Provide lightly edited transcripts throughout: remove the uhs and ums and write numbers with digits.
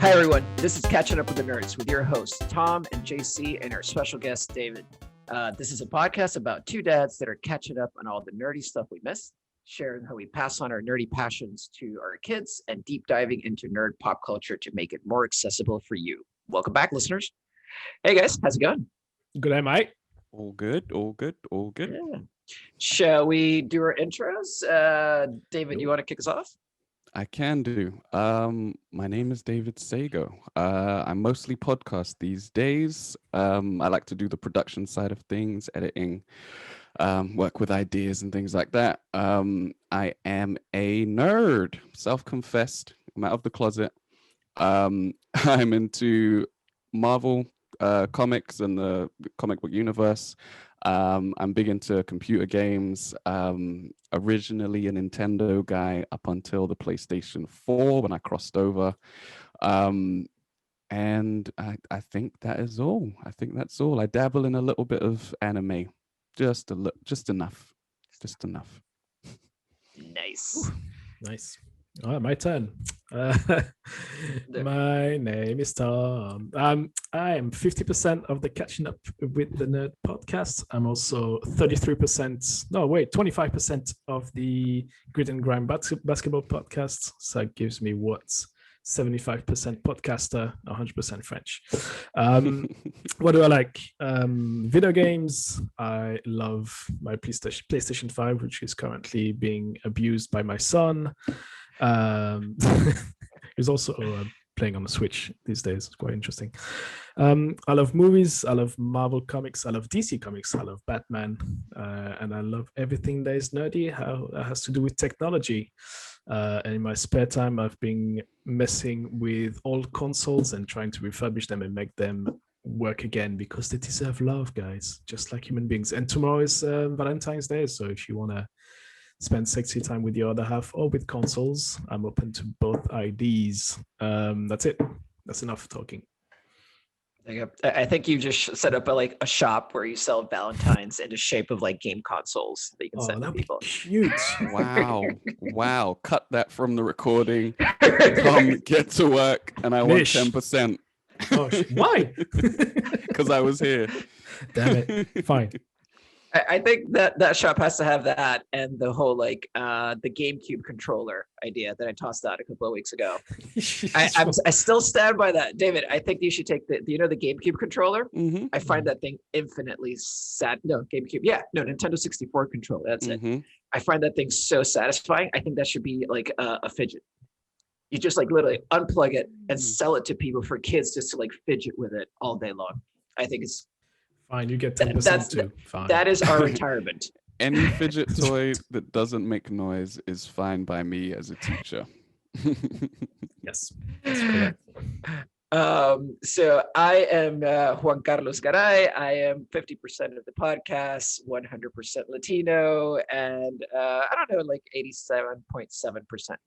Hi, everyone. This is Catching Up with the Nerds with your hosts, Tom and JC, and our special guest, David. This is a podcast about two dads that are catching up on all the nerdy stuff we missed, sharing how we pass on our nerdy passions to our kids, and deep diving into nerd pop culture to make it more accessible for you. Welcome back, listeners. Hey, guys. How's it going? Good day, mate. All good, all good, all good. Yeah. Shall we do our intros? David, you want to kick us off? I can do. My name is David Sago. I mostly podcast these days. I like to do the production side of things, editing, work with ideas and things like that. I am a nerd, self-confessed. I'm out of the closet. I'm into Marvel comics and the comic book universe. I'm big into computer games. Originally a Nintendo guy up until the PlayStation 4 when I crossed over. And I think that is all. I think that's all. I dabble in a little bit of anime. Just enough. Nice. Nice. All right, my turn. My name is Tom. I am 50% of the Catching Up with the Nerd podcast. I'm also 25% of the Grit and Grind basketball podcast. So it gives me 75% podcaster, 100% French. What do I like? Video games. I love my PlayStation 5, which is currently being abused by my son. He's also playing on the Switch these days. It's quite interesting. I love movies. I love Marvel comics. I love DC comics. I love Batman. And I love everything that is nerdy, how that has to do with technology. And in my spare time, I've been messing with old consoles and trying to refurbish them and make them work again because they deserve love, guys, just like human beings. And tomorrow is Valentine's Day. So if you want to spend sexy time with your other half or with consoles, I'm open to both IDs. That's it. That's enough talking. I think you just set up a shop where you sell Valentines in the shape of like game consoles that you can send to people. Cute. Wow. Cut that from the recording. Tom, get to work, and I want 10%. Oh, why? Because I was here. Damn it. Fine. I think that shop has to have that and the whole the GameCube controller idea that I tossed out a couple of weeks ago. I still stand by that, David. I think you should take the GameCube controller. Mm-hmm. I find that thing infinitely sad. No, GameCube. Yeah, no, Nintendo 64 controller. That's it. I find that thing so satisfying. I think that should be like a fidget. You just literally unplug it and sell it to people for kids just to fidget with it all day long. I think it's fine. You get 10% too. Fine. That is our retirement. Any fidget toy that doesn't make noise is fine by me as a teacher. Yes, that's correct. So I am Juan Carlos Garay. I am 50% of the podcast, 100% Latino, and I don't know, 87.7% nerd,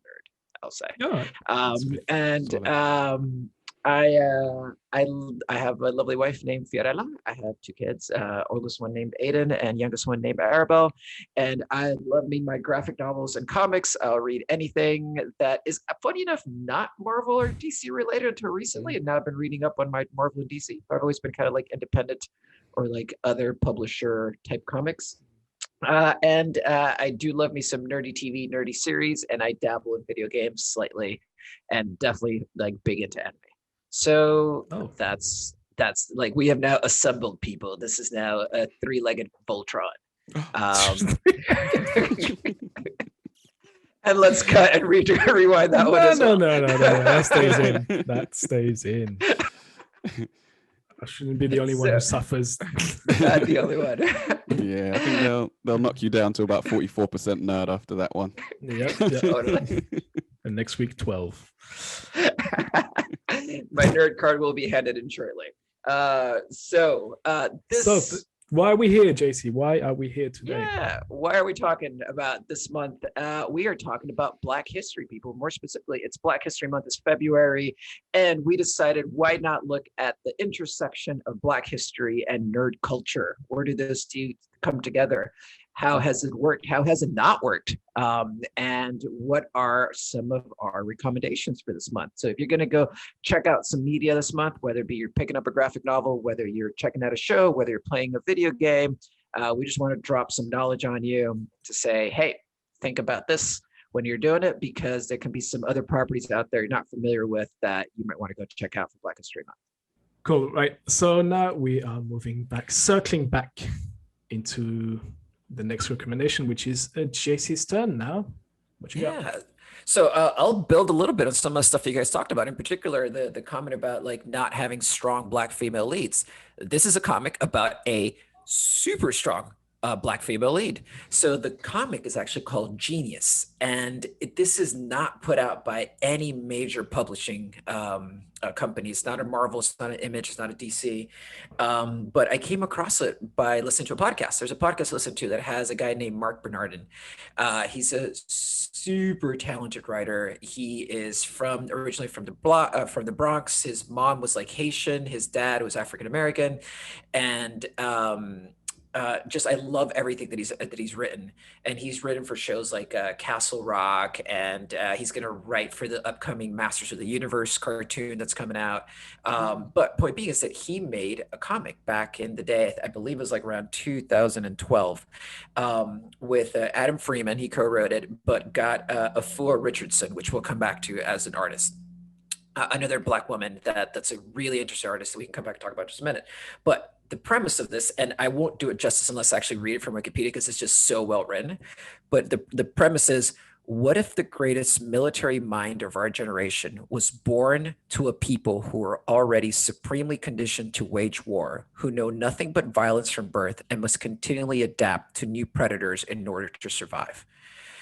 I'll say. I have a lovely wife named Fiorella. I have two kids, oldest one named Aiden and youngest one named Arabelle. And I love my graphic novels and comics. I'll read anything that is, funny enough, not Marvel or DC related until recently. And now I've been reading up on my Marvel and DC. I've always been kind of independent or other publisher type comics. And I do love me some nerdy TV, nerdy series, and I dabble in video games slightly and definitely big into anime. So that's we have now assembled people. This is now a three-legged Voltron. And let's cut and rewind that one as well. No. That stays in. That stays in. I shouldn't be the only one who suffers. Not the only one. Yeah, I think they'll knock you down to about 44% nerd after that one. Yep. Totally. And next week, 12. My nerd card will be handed in shortly. Why are we here, JC? Why are we here today? Yeah, why are we talking about this month? We are talking about Black History, people. More specifically, it's Black History Month. It's February, and we decided why not look at the intersection of Black history and nerd culture? Where do those two come together? How has it worked? How has it not worked? And what are some of our recommendations for this month? So if you're going to go check out some media this month, whether it be you're picking up a graphic novel, whether you're checking out a show, whether you're playing a video game, we just want to drop some knowledge on you to say, hey, think about this when you're doing it, because there can be some other properties out there you're not familiar with that you might want to go check out for Black History Month. Cool, right. So now we are moving back, circling back into the next recommendation, which is JC's turn now. What you got? So I'll build a little bit on some of the stuff you guys talked about, in particular the comment about like not having strong Black female leads. This is a comic about a super strong Black female lead. So the comic is actually called Genius, and this is not put out by any major publishing company. It's not a Marvel, it's not an Image, it's not a DC. But I came across it by listening to a podcast. There's a podcast I listen to that has a guy named Mark Bernardin. He's a super talented writer. He is originally from the Bronx. His mom was like Haitian. His dad was African American, and I love everything that he's written, and he's written for shows like Castle Rock, and he's going to write for the upcoming Masters of the Universe cartoon that's coming out. But point being is that he made a comic back in the day, I believe it was like around 2012, with Adam Freeman. He co-wrote it, but got Afua Richardson, which we'll come back to as an artist. Another Black woman that's a really interesting artist that we can come back and talk about in just a minute. But the premise of this, and I won't do it justice unless I actually read it from Wikipedia because it's just so well written. But the premise is, what if the greatest military mind of our generation was born to a people who are already supremely conditioned to wage war, who know nothing but violence from birth and must continually adapt to new predators in order to survive?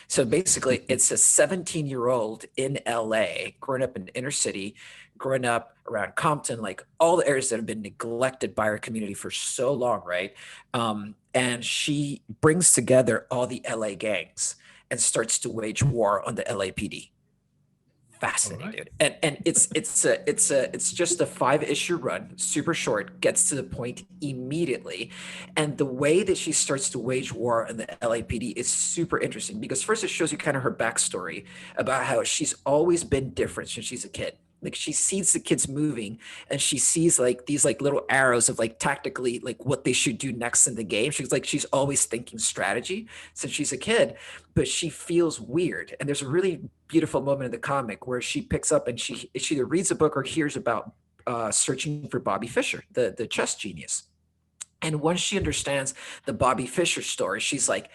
So basically, it's a 17-year-old in LA, growing up in the inner city, growing up around Compton, like all the areas that have been neglected by our community for so long, right? And she brings together all the LA gangs and starts to wage war on the LAPD. Fascinating, right. Dude. And it's just a 5-issue run, super short, gets to the point immediately. And the way that she starts to wage war on the LAPD is super interesting, because first it shows you kind of her backstory about how she's always been different since she's a kid. Like she sees the kids moving and she sees like these like little arrows of like tactically like what they should do next in the game. She's always thinking strategy since she's a kid, but she feels weird. And there's a really beautiful moment in the comic where she picks up and she either reads a book or hears about searching for Bobby Fischer, the chess genius. And once she understands the Bobby Fischer story, she's like,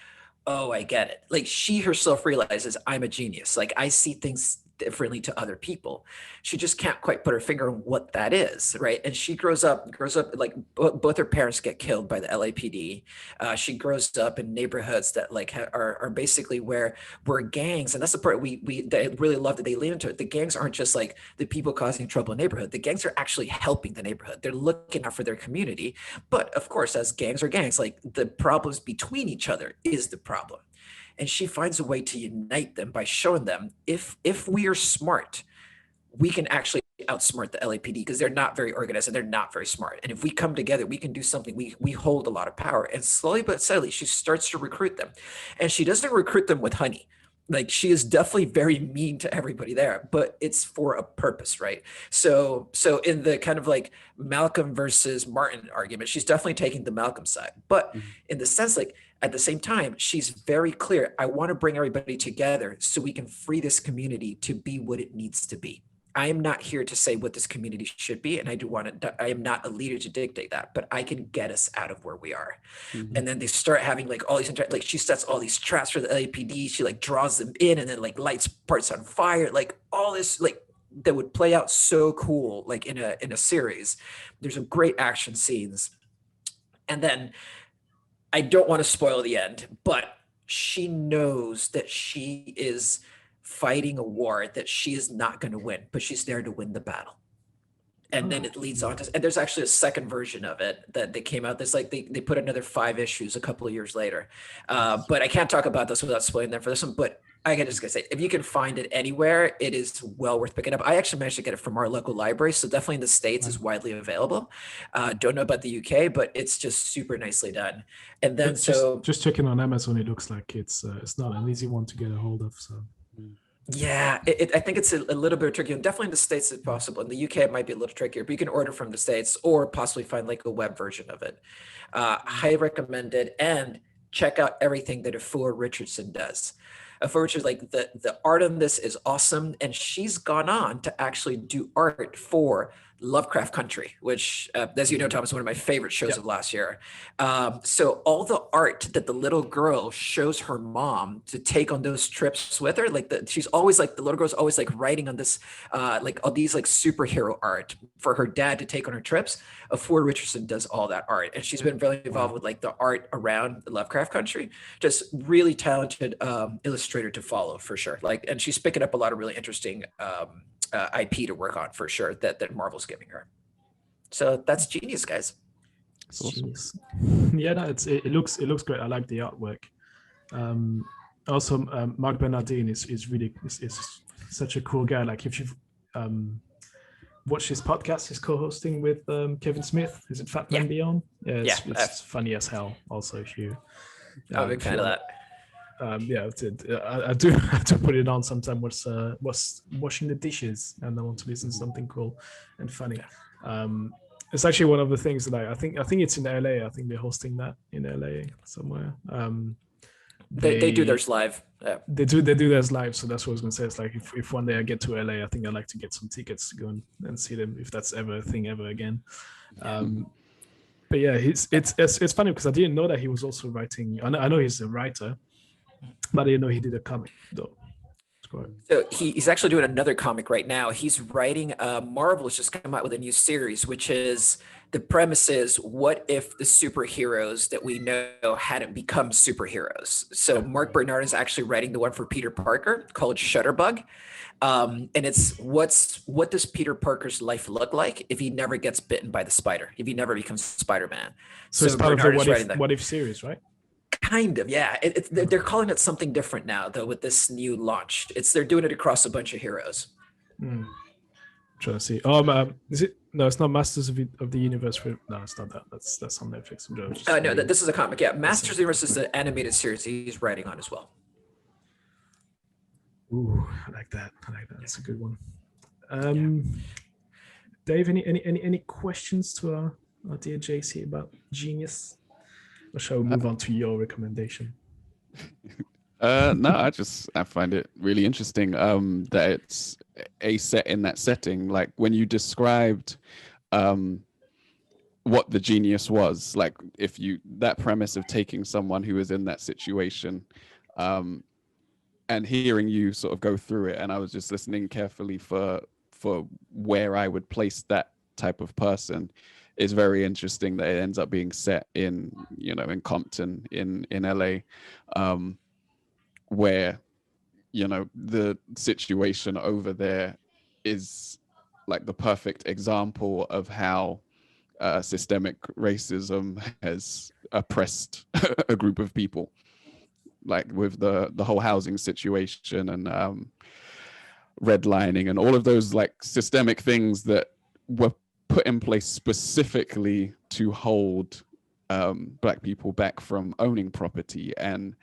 oh, I get it. Like she herself realizes, I'm a genius. Like I see things differently to other people. She just can't quite put her finger on what that is, right? And she grows up like both her parents get killed by the LAPD. She grows up in neighborhoods that like are basically where gangs, and that's the part I really love that they lean into it. The gangs aren't just like the people causing trouble in the neighborhood. The gangs are actually helping the neighborhood. They're looking out for their community. But of course, as gangs are gangs, like the problems between each other is the problem. And she finds a way to unite them by showing them if we are smart, we can actually outsmart the LAPD because they're not very organized and they're not very smart. And if we come together, we can do something. We hold a lot of power. And slowly but steadily, she starts to recruit them. And she doesn't recruit them with honey. Like she is definitely very mean to everybody there, but it's for a purpose, right? So in the kind of like Malcolm versus Martin argument, she's definitely taking the Malcolm side. But in the sense like, at the same time, she's very clear. I want to bring everybody together so we can free this community to be what it needs to be. I am not here to say what this community should be, and I am not a leader to dictate that, but I can get us out of where we are. And then they start having like all these, like she sets all these traps for the LAPD. She like draws them in and then like lights parts on fire, like all this like that would play out so cool, like in a series. There's some great action scenes. And then I don't want to spoil the end, but she knows that she is fighting a war that she is not going to win, but she's there to win the battle. And then it leads on to, and there's actually a second version of it that they came out. This like they put another 5 issues a couple of years later. But I can't talk about this without spoiling them for this one. But I can just gonna say, if you can find it anywhere, it is well worth picking up. I actually managed to get it from our local library, so definitely in the States is widely available. Don't know about the UK, but it's just super nicely done. And then just checking on Amazon, it looks like it's not an easy one to get a hold of. So yeah, I think it's a little bit tricky, and definitely in the States it's possible. In the UK, it might be a little trickier, but you can order from the States or possibly find like a web version of it. Highly recommend it, and check out everything that Afua Richardson does. Afua Richardson, like the art on this is awesome, and she's gone on to actually do art for Lovecraft Country, which, as you know, Tom, is one of my favorite shows of last year. So all the art that the little girl shows her mom to take on those trips with her, like she's always like, the little girl's always like writing on this, like all these like superhero art for her dad to take on her trips. Afua Richardson does all that art, and she's been very involved with like the art around the Lovecraft Country. Just really talented illustrator to follow for sure. Like, and she's picking up a lot of really interesting IP to work on for sure that Marvel's giving her. So that's genius, guys. Genius. Yeah, no, it looks great. I like the artwork. Also, Mark Bernardin is really such a cool guy. Like if you've watched his podcast, he's co-hosting with Kevin Smith. Is it Fat Man Beyond? Yeah, it's funny as hell. Also, if you, I'm a big fan of that. I do have to put it on sometime. Was washing the dishes, and I want to listen to something cool and funny. It's actually one of the things that I think it's in LA. I think they're hosting that in LA somewhere. They do theirs live. Yeah. They do theirs live. So that's what I was gonna say. It's like if one day I get to LA, I think I'd like to get some tickets to go and see them if that's ever a thing ever again. But yeah, it's funny because I didn't know that he was also writing. I know he's a writer, but I didn't know he did a comic though. So he's actually doing another comic right now. He's writing, Marvel has just come out with a new series, which is, the premise is, what if the superheroes that we know hadn't become superheroes? So Mark Bernardin is actually writing the one for Peter Parker called Shutterbug. And it's what does Peter Parker's life look like if he never gets bitten by the spider, if he never becomes Spider-Man? So it's part of the what if series, right? Kind of, yeah. They're calling it something different now, though, with this new launch. They're doing it across a bunch of heroes. I'm trying to see. Is it? No, it's not Masters of the Universe. No, it's not that. That's on Netflix. No, this is a comic. Yeah, Masters of the Universe is the animated series he's writing on as well. Ooh, I like that. That's a good one. Dave, any questions to our dear JC about Genius? Or shall we move on to your recommendation? No, I find it really interesting that it's a set in that setting. Like when you described what the genius was, like that premise of taking someone who was in that situation and hearing you sort of go through it, and I was just listening carefully for where I would place that type of person. Is very interesting that it ends up being set in Compton in LA, where the situation over there is like the perfect example of how systemic racism has oppressed a group of people, like with the whole housing situation and redlining and all of those like systemic things that were put in place specifically to hold Black people back from owning property and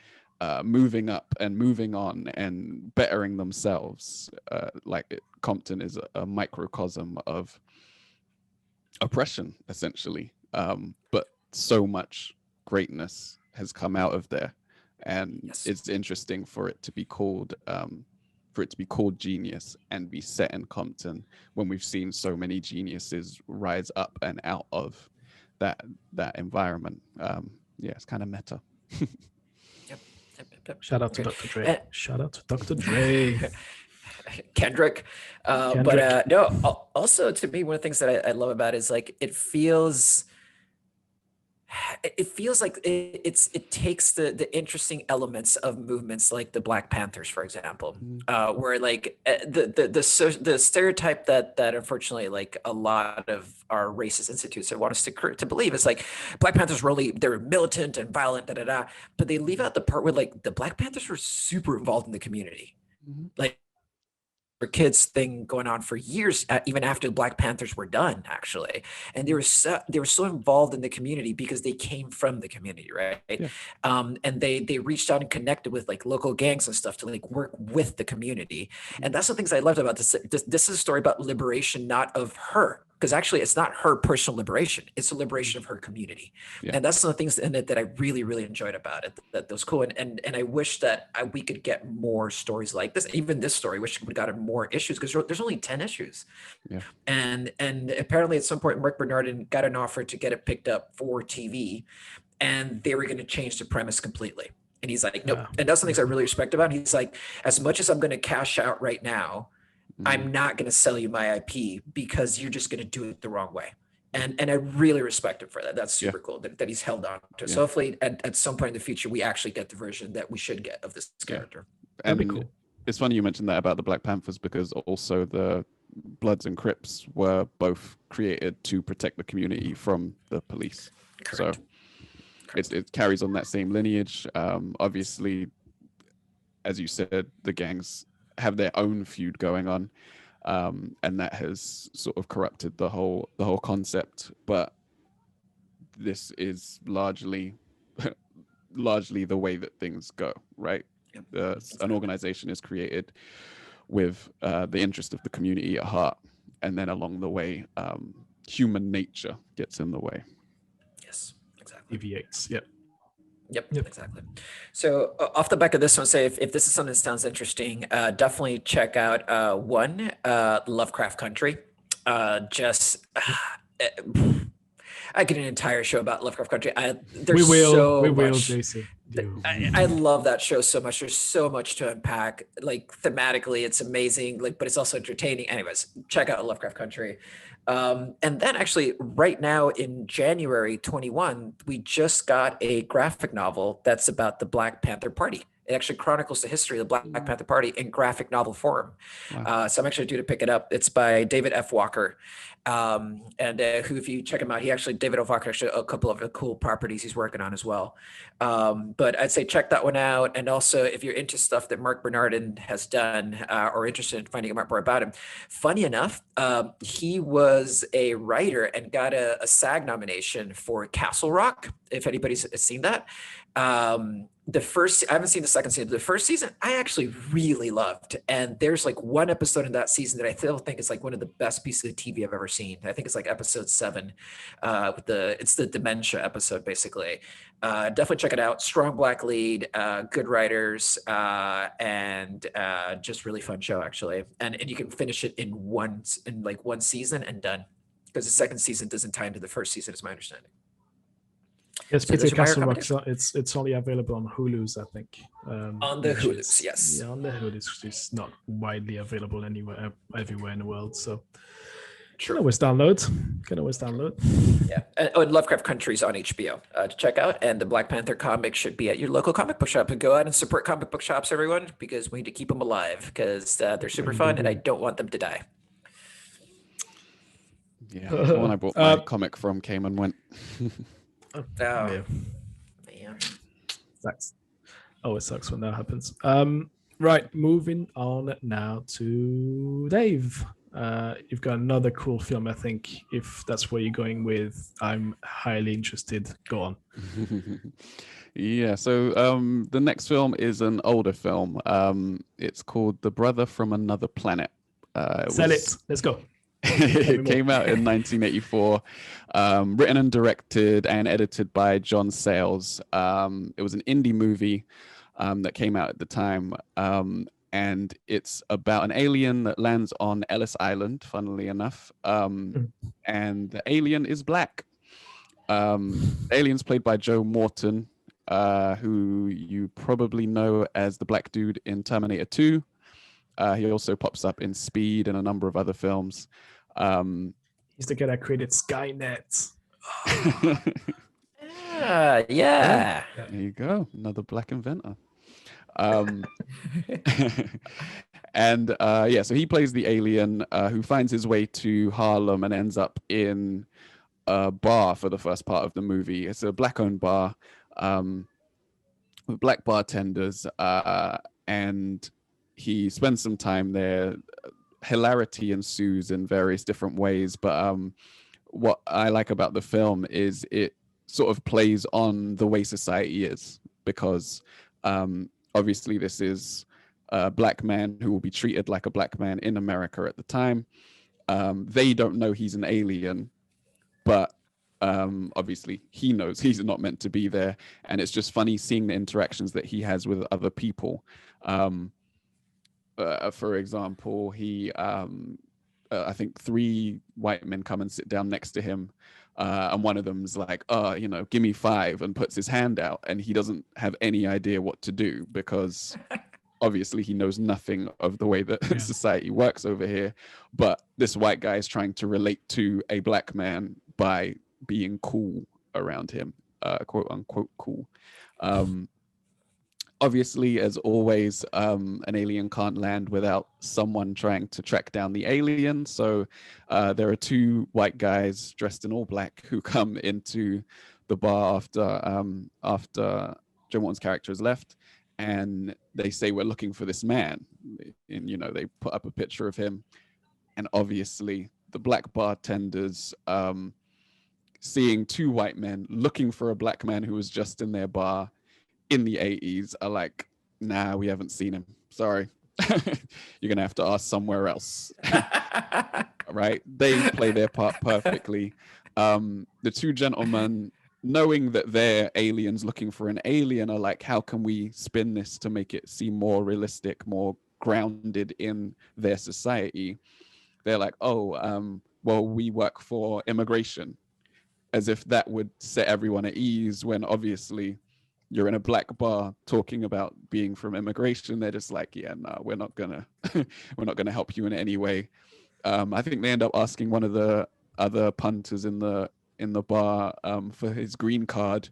moving up and moving on and bettering themselves. Compton is a microcosm of oppression, essentially. But so much greatness has come out of there, and it's interesting for it to be called genius and be set in Compton when we've seen so many geniuses rise up and out of that environment. It's kind of meta. Yep. Shout out to Dr. Dre. Shout out to Dr. Dre. Kendrick. But no, also to me, one of the things that I love about it is like, it feels it feels like it takes the interesting elements of movements like the Black Panthers, for example, where like the stereotype that unfortunately like a lot of our racist institutes want us to believe is like Black Panthers they're militant and violent, but they leave out the part where like the Black Panthers were super involved in the community, like for kids thing going on for years, even after the Black Panthers were done, actually. And they were so involved in the community because they came from the community, right? Yeah. And they reached out and connected with like local gangs and stuff to like work with the community. And that's the things I loved about this. This is a story about liberation, not of her. Because actually, it's not her personal liberation; it's the liberation of her community, and that's some of the things in it that I really, really enjoyed about it. That was cool, and I wish that we could get more stories like this. Even this story, wish we got more issues because there's only 10 issues, and apparently at some point, Mark Bernardin got an offer to get it picked up for TV, and they were going to change the premise completely. And he's like, nope. And that's the things I really respect about him. He's like, as much as I'm going to cash out right now, I'm not going to sell you my IP because you're just going to do it the wrong way. And I really respect him for that. That's super cool that he's held on to. So hopefully at some point in the future, we actually get the version that we should get of this character. That'd be cool. It's funny you mentioned that about the Black Panthers because also the Bloods and Crips were both created to protect the community from the police. Correct. So it carries on that same lineage. Obviously, as you said, the gangs have their own feud going on, and that has sort of corrupted the whole concept. But this is largely the way that things go, right? An organization is created with the interest of the community at heart, and then along the way, human nature gets in the way. Yes, exactly. Deviates. Yep, exactly. So off the back of this one, say if this is something that sounds interesting, definitely check out Lovecraft Country. I could an entire show about Lovecraft Country. We will, JC. I love that show so much. There's so much to unpack. Like thematically, it's amazing. Like, but it's also entertaining. Anyways, check out Lovecraft Country. And then actually right now in January 21, we just got a graphic novel that's about the Black Panther Party. It actually chronicles the history of the Black Panther Party in graphic novel form. Wow. So I'm actually due to pick it up. It's by David F. Walker. Who, if you check him out, David F. Walker, actually a couple of cool properties he's working on as well. But I'd say check that one out. And also if you're into stuff that Mark Bernardin has done or interested in finding out more about him, funny enough, he was a writer and got a SAG nomination for Castle Rock, if anybody's seen that. I haven't seen the second season, but the first season I actually really loved. And there's like one episode in that season that I still think is like one of the best pieces of TV I've ever seen. I think it's like episode 7 it's the dementia episode, basically. Definitely check it out. Strong Black lead, good writers, and just really fun show actually. And you can finish it in one season and done, because the second season doesn't tie into the first season, is my understanding. Yes, so Castle Rock, it's only available on Hulu's, I think. On the Hulu's, yes. Yeah, on the Hulu's. It's not widely available everywhere in the world. So Can always download. Yeah, and Lovecraft Country is on HBO to check out, and the Black Panther comic should be at your local comic book shop. And go out and support comic book shops, everyone, because we need to keep them alive because they're super fun, and I don't want them to die. Yeah, the one I bought my comic from came and went. Man. Sucks. Oh, it sucks when that happens. Right, moving on now to Dave. You've got another cool film, I think. If that's where you're going with, I'm highly interested. Go on. Yeah, so the next film is an older film. It's called The Brother from Another Planet. Let's go. It came out in 1984, written and directed and edited by John Sayles. It was an indie movie that came out at the time, and it's about an alien that lands on Ellis Island, funnily enough, and the alien is black. The alien's played by Joe Morton, who you probably know as the black dude in Terminator 2. He also pops up in Speed and a number of other films. He's the guy that created Skynet. Yeah. There you go, another black inventor. Um, and yeah, so he plays the alien who finds his way to Harlem and ends up in a bar for the first part of the movie. It's a black-owned bar with black bartenders, and he spends some time there. Hilarity ensues in various different ways, but what I like about the film is it sort of plays on the way society is, because obviously this is a black man who will be treated like a black man in America at the time. They don't know he's an alien, but obviously he knows he's not meant to be there, and it's just funny seeing the interactions that he has with other people. For example, he I think 3 white men come and sit down next to him, and one of them's like, you know, give me 5, and puts his hand out, and he doesn't have any idea what to do, because obviously he knows nothing of the way that society works over here. But this white guy is trying to relate to a black man by being cool around him, quote unquote cool. Obviously, as always, an alien can't land without someone trying to track down the alien. So there are 2 white guys dressed in all black who come into the bar after Joe Morton's character has left, and they say, we're looking for this man. And, you know, they put up a picture of him. And obviously, the black bartenders, seeing 2 white men looking for a black man who was just in their bar in the 80s, are like, nah, we haven't seen him. Sorry. You're going to have to ask somewhere else. Right? They play their part perfectly. The 2 gentlemen, knowing that they're aliens looking for an alien, are like, how can we spin this to make it seem more realistic, more grounded in their society? They're like, oh, well, we work for immigration, as if that would set everyone at ease, when obviously you're in a black bar talking about being from immigration. They're just like, yeah, no, we're not gonna help you in any way. I think they end up asking one of the other punters in the bar for his green card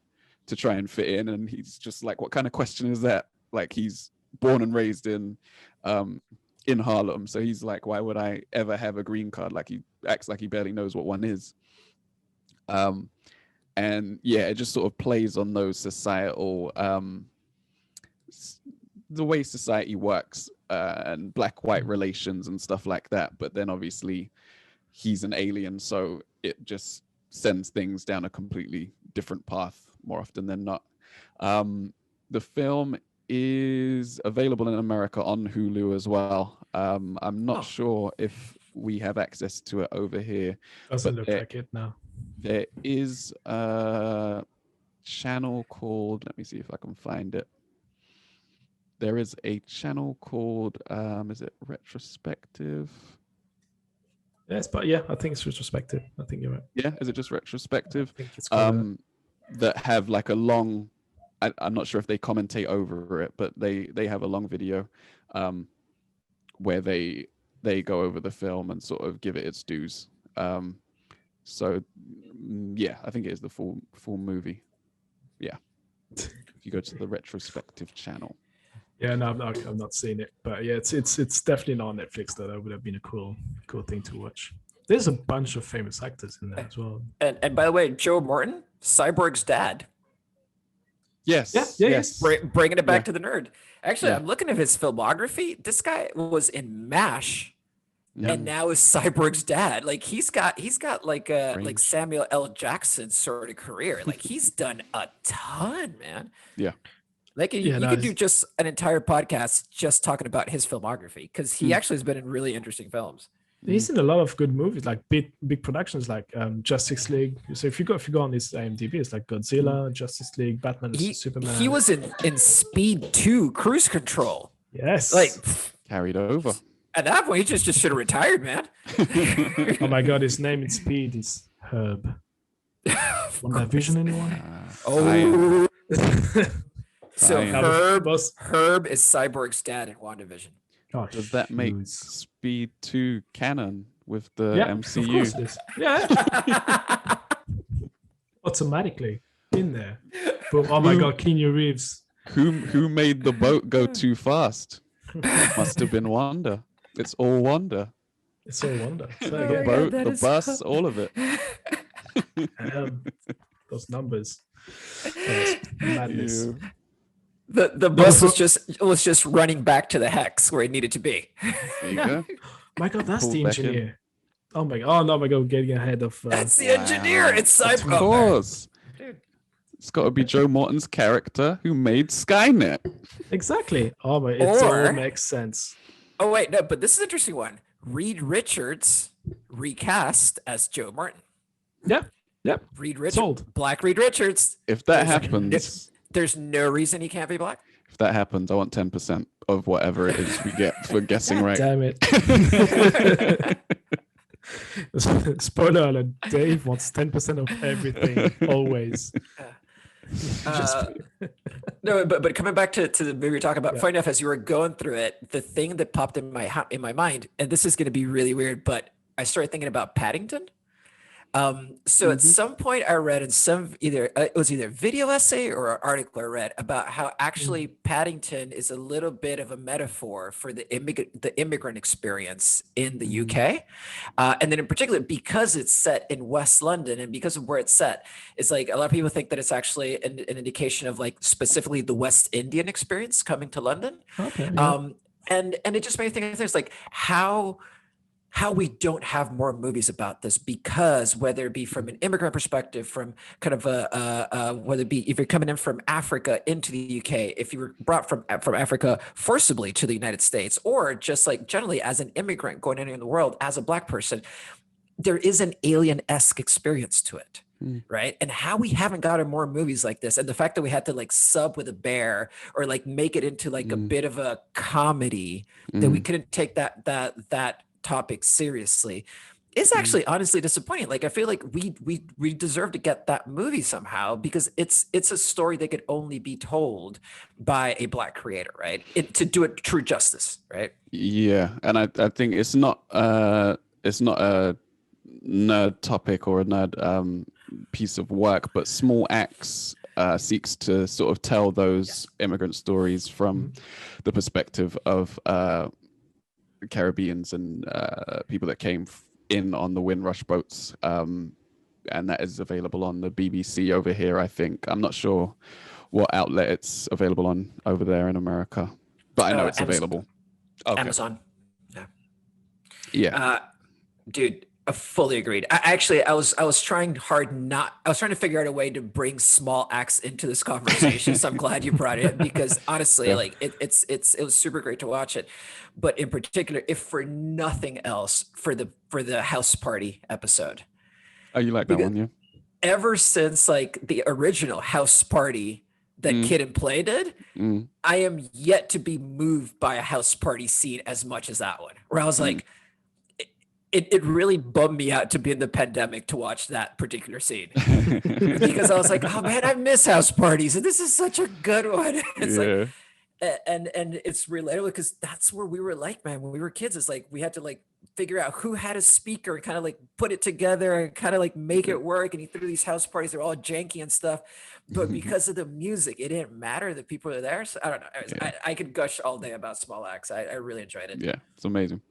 to try and fit in, and he's just like, what kind of question is that? Like, he's born and raised in Harlem, so he's like, why would I ever have a green card? Like, he acts like he barely knows what one is. And yeah, it just sort of plays on those societal, the way society works, and black-white relations and stuff like that. But then obviously he's an alien, so it just sends things down a completely different path more often than not. The film is available in America on Hulu as well. I'm not sure if we have access to it over here. Doesn't look like it now. There is a channel called, let me see if I can find it. There is a channel called, is it Retrospective? Yes, but yeah, I think it's Retrospective. I think you're right. Yeah, is it just Retrospective? I think it's called that have like a long, I'm not sure if they commentate over it, but they have a long video where they go over the film and sort of give it its dues. So yeah, I think it is the full movie. Yeah, if you go to the Retrospective channel. Yeah, no, I'm not seeing it, but yeah, it's definitely not on Netflix. That would have been a cool thing to watch. There's a bunch of famous actors in there as well. And by the way, Joe Morton, Cyborg's dad. Yes. Yes. Bringing it back to the nerd. Actually, I'm looking at his filmography. This guy was in MASH. And now is Cyborg's dad. Like he's got like a like Samuel L. Jackson sort of career. Like he's done a ton, man. Yeah. Like you could do just an entire podcast just talking about his filmography, because he actually has been in really interesting films. He's in a lot of good movies, like big productions, like Justice League. So if you go on his IMDb, it's like Godzilla, Justice League, Batman, Superman. He was in Speed 2, Cruise Control. Yes. Like carried over. At that point, he just should have retired, man. Oh my God, his name in Speed is Herb. Want that vision, anyone? So Herb is Cyborg's dad in WandaVision. Gosh, does that make Speed 2 canon with the MCU? Of course it is. Yeah. Automatically. Been there. Boom. Oh my God, Keanu Reeves. Who made the boat go too fast? Must have been Wanda. It's all Wanda. It's all wonder. So The again, boat, the bus, all of it. those numbers. That's madness. Yeah. The bus was just running back to the hex where it needed to be. There you go. My God, that's Pull the back in. engineer. Oh my God! Oh no, my God, getting ahead of. That's the engineer. It's Of Cyber. course. It's got to be Joe Morton's character who made Skynet. Exactly. Oh my, it Or- all makes sense. Oh wait, no, but this is an interesting one. Reed Richards recast as Joe Martin. Yep. Reed Richards, Sold. Black Reed Richards. If that There's- happens, There's no reason he can't be black. I want 10% of whatever it is we get for guessing right. Damn it. Spoiler alert, Dave wants 10% of everything, always. No, but coming back to the movie we're talking about, Yeah. funny enough, as you were going through it, the thing that popped in my mind, and this is going to be really weird, but I started thinking about Paddington. So at some point I read in some it was either a video essay or an article I read about how actually Paddington is a little bit of a metaphor for the immigrant experience in the UK, and then in particular because it's set in West London and because of where it's set, it's like a lot of people think that it's actually an indication of like specifically the West Indian experience coming to London. Okay. Yeah. And it just made me think of things like how we don't have more movies about this, because whether it be from an immigrant perspective, from kind of whether it be if you're coming in from Africa into the UK, if you were brought from Africa forcibly to the United States, or just like generally as an immigrant going anywhere in the world as a Black person, there is an alien-esque experience to it. Right. And how we haven't gotten more movies like this, and the fact that we had to like sub with a bear or like make it into like a bit of a comedy that we couldn't take that topic seriously is actually honestly disappointing. Like I feel like we deserve to get that movie somehow, because it's a story that could only be told by a Black creator, right? To do it true justice, right? Yeah, and I think it's not a nerd topic or a nerd piece of work, but Small Axe seeks to sort of tell those immigrant stories from the perspective of Caribbeans and people that came in on the Windrush boats, and that is available on the BBC over here, I think. I'm not sure what outlet it's available on over there in America, but I know it's Amazon. available. Okay. Amazon. Yeah. Dude, I fully agreed. I was trying to figure out a way to bring Small Axe into this conversation. So I'm glad you brought it, because honestly, Yeah. like it was super great to watch it. But in particular, if for nothing else, for the house party episode. Oh, you like that one, yeah? Ever since like the original house party that Kid and Play did, I am yet to be moved by a house party scene as much as that one, where I was like, it really bummed me out to be in the pandemic to watch that particular scene, because I was like, oh man, I miss house parties, and this is such a good one. It's like, and it's relatable because that's where we were like, man, when we were kids, it's like we had to like figure out who had a speaker and kind of like put it together and kind of like make it work. And he threw these house parties, they're all janky and stuff, but because of the music, it didn't matter that people are there. So I don't know. I could gush all day about Small Axe. I really enjoyed it. Yeah, it's amazing.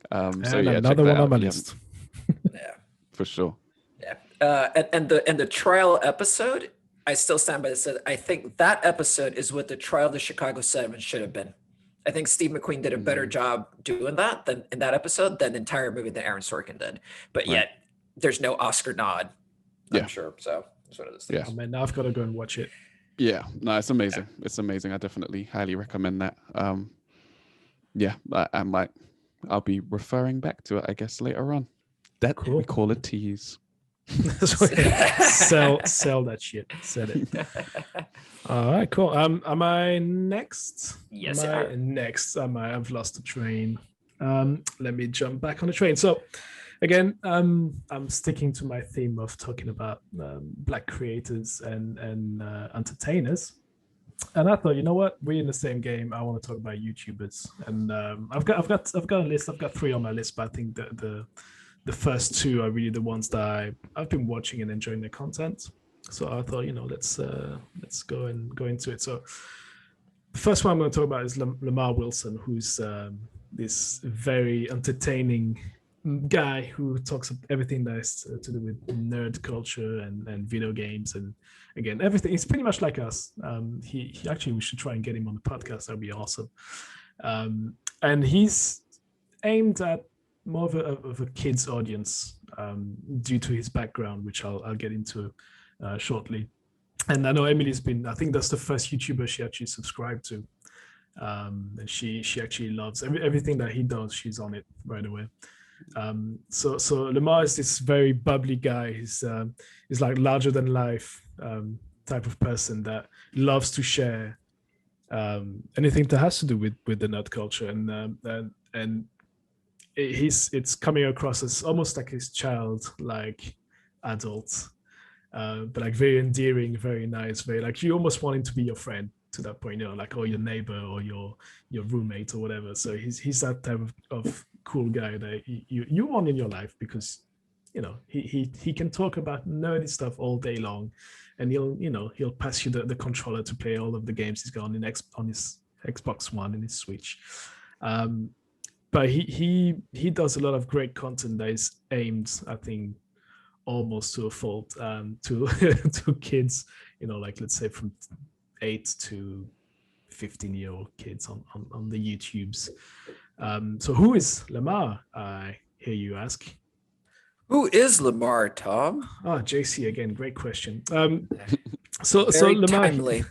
So and yeah, check another that one on out my if you list. Yeah. for sure. Yeah. And the trial episode, I still stand by this. I think that episode is what the trial of the Chicago 7 should have been. I think Steve McQueen did a better job doing that than in that episode than the entire movie that Aaron Sorkin did. But yet there's no Oscar nod, I'm sure. So it's one of those things. Oh man, now I've got to go and watch it. Yeah, no, it's amazing. It's amazing. I definitely highly recommend that. Yeah, I'll be referring back to it, I guess, later on. That Cool. we call a tease. sell that shit. Sell it. All right, cool. Am I next? Yes, Am I next? I've lost the train. Let me jump back on the train. So again, I'm sticking to my theme of talking about Black creators and entertainers. And I thought, you know what, we're in the same game. I want to talk about YouTubers, and I've got a list. I've got 3 on my list, but I think the first 2 are really the ones that I've been watching and enjoying their content. So I thought, let's go into it. So the first one I'm going to talk about is Lamar Wilson, who's this very entertaining guy who talks of everything that is to do with nerd culture and video games, and again, everything. He's pretty much like us. He actually, we should try and get him on the podcast. That'd be awesome. And he's aimed at more of a kid's audience due to his background, which I'll get into shortly. And I know Emily's I think that's the first YouTuber she actually subscribed to. And she actually loves everything that he does. She's on it right away. So Lamar is this very bubbly guy. He's like larger than life type of person that loves to share anything that has to do with the nerd culture, and it's coming across as almost like his child, like adult, but like very endearing, very nice, very like you almost want him to be your friend to that point, like or your neighbor or your roommate or whatever. So he's that type of cool guy that you want in your life, because he can talk about nerdy stuff all day long, and he'll pass you the controller to play all of the games he's got on his Xbox One and his Switch. But he does a lot of great content that is aimed, I think, almost to a fault to kids, like let's say from 8 to 15-year-old kids on the YouTubes. So who is Lamar, I hear you ask? Who is Lamar, Tom? Oh, JC again, great question. Very so Lamar, timely.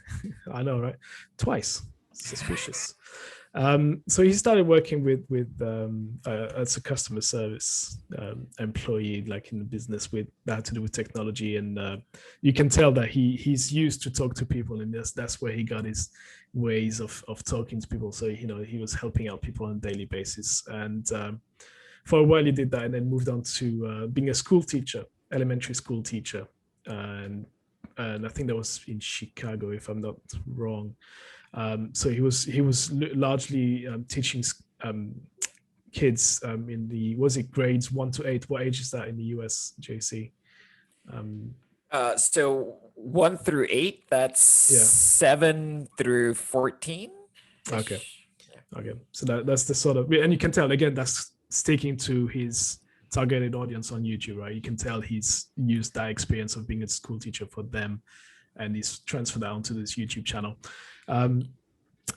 I know, right? Twice. Suspicious. So he started working with as a customer service employee, like in the business that had to do with technology, and you can tell that he's used to talk to people, and that's where he got his ways of talking to people. So he was helping out people on a daily basis, and for a while he did that, and then moved on to being a school teacher, elementary school teacher, and I think that was in Chicago, if I'm not wrong. So he was largely teaching kids in the grades 1 to 8. What age is that in the US, JC? So 1 through 8. That's 7 through 14. Okay. So that's the sort of, and you can tell again that's sticking to his targeted audience on YouTube, right? You can tell he's used that experience of being a school teacher for them, and he's transferred that onto this YouTube channel. And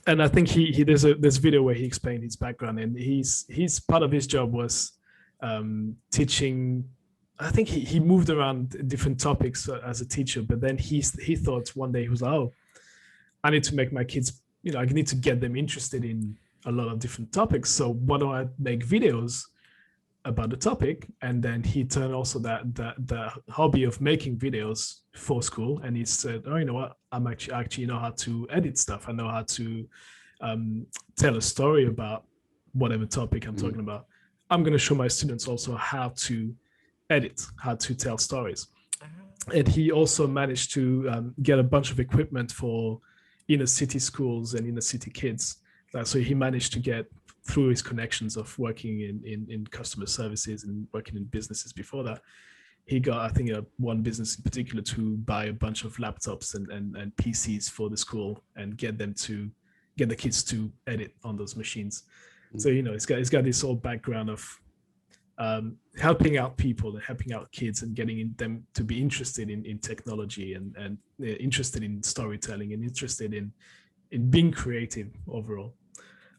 I think there's this video where he explained his background, and he's part of his job was teaching. I think he moved around different topics as a teacher, but then he thought one day he was like, oh, I need to make my kids, I need to get them interested in a lot of different topics. So why don't I make videos about the topic? And then he turned also the hobby of making videos for school, and he said, oh, you know what, I'm actually know how to edit stuff. I know how to tell a story about whatever topic I'm talking about. I'm going to show my students also how to edit, how to tell stories. And he also managed to get a bunch of equipment for inner city schools and inner city kids. So he managed to get, through his connections of working in customer services and working in businesses before that, he got, I think, one business in particular to buy a bunch of laptops and PCs for the school and get the kids to edit on those machines. So he's got this whole background of helping out people and helping out kids and getting them to be interested in technology and interested in storytelling and interested in being creative overall.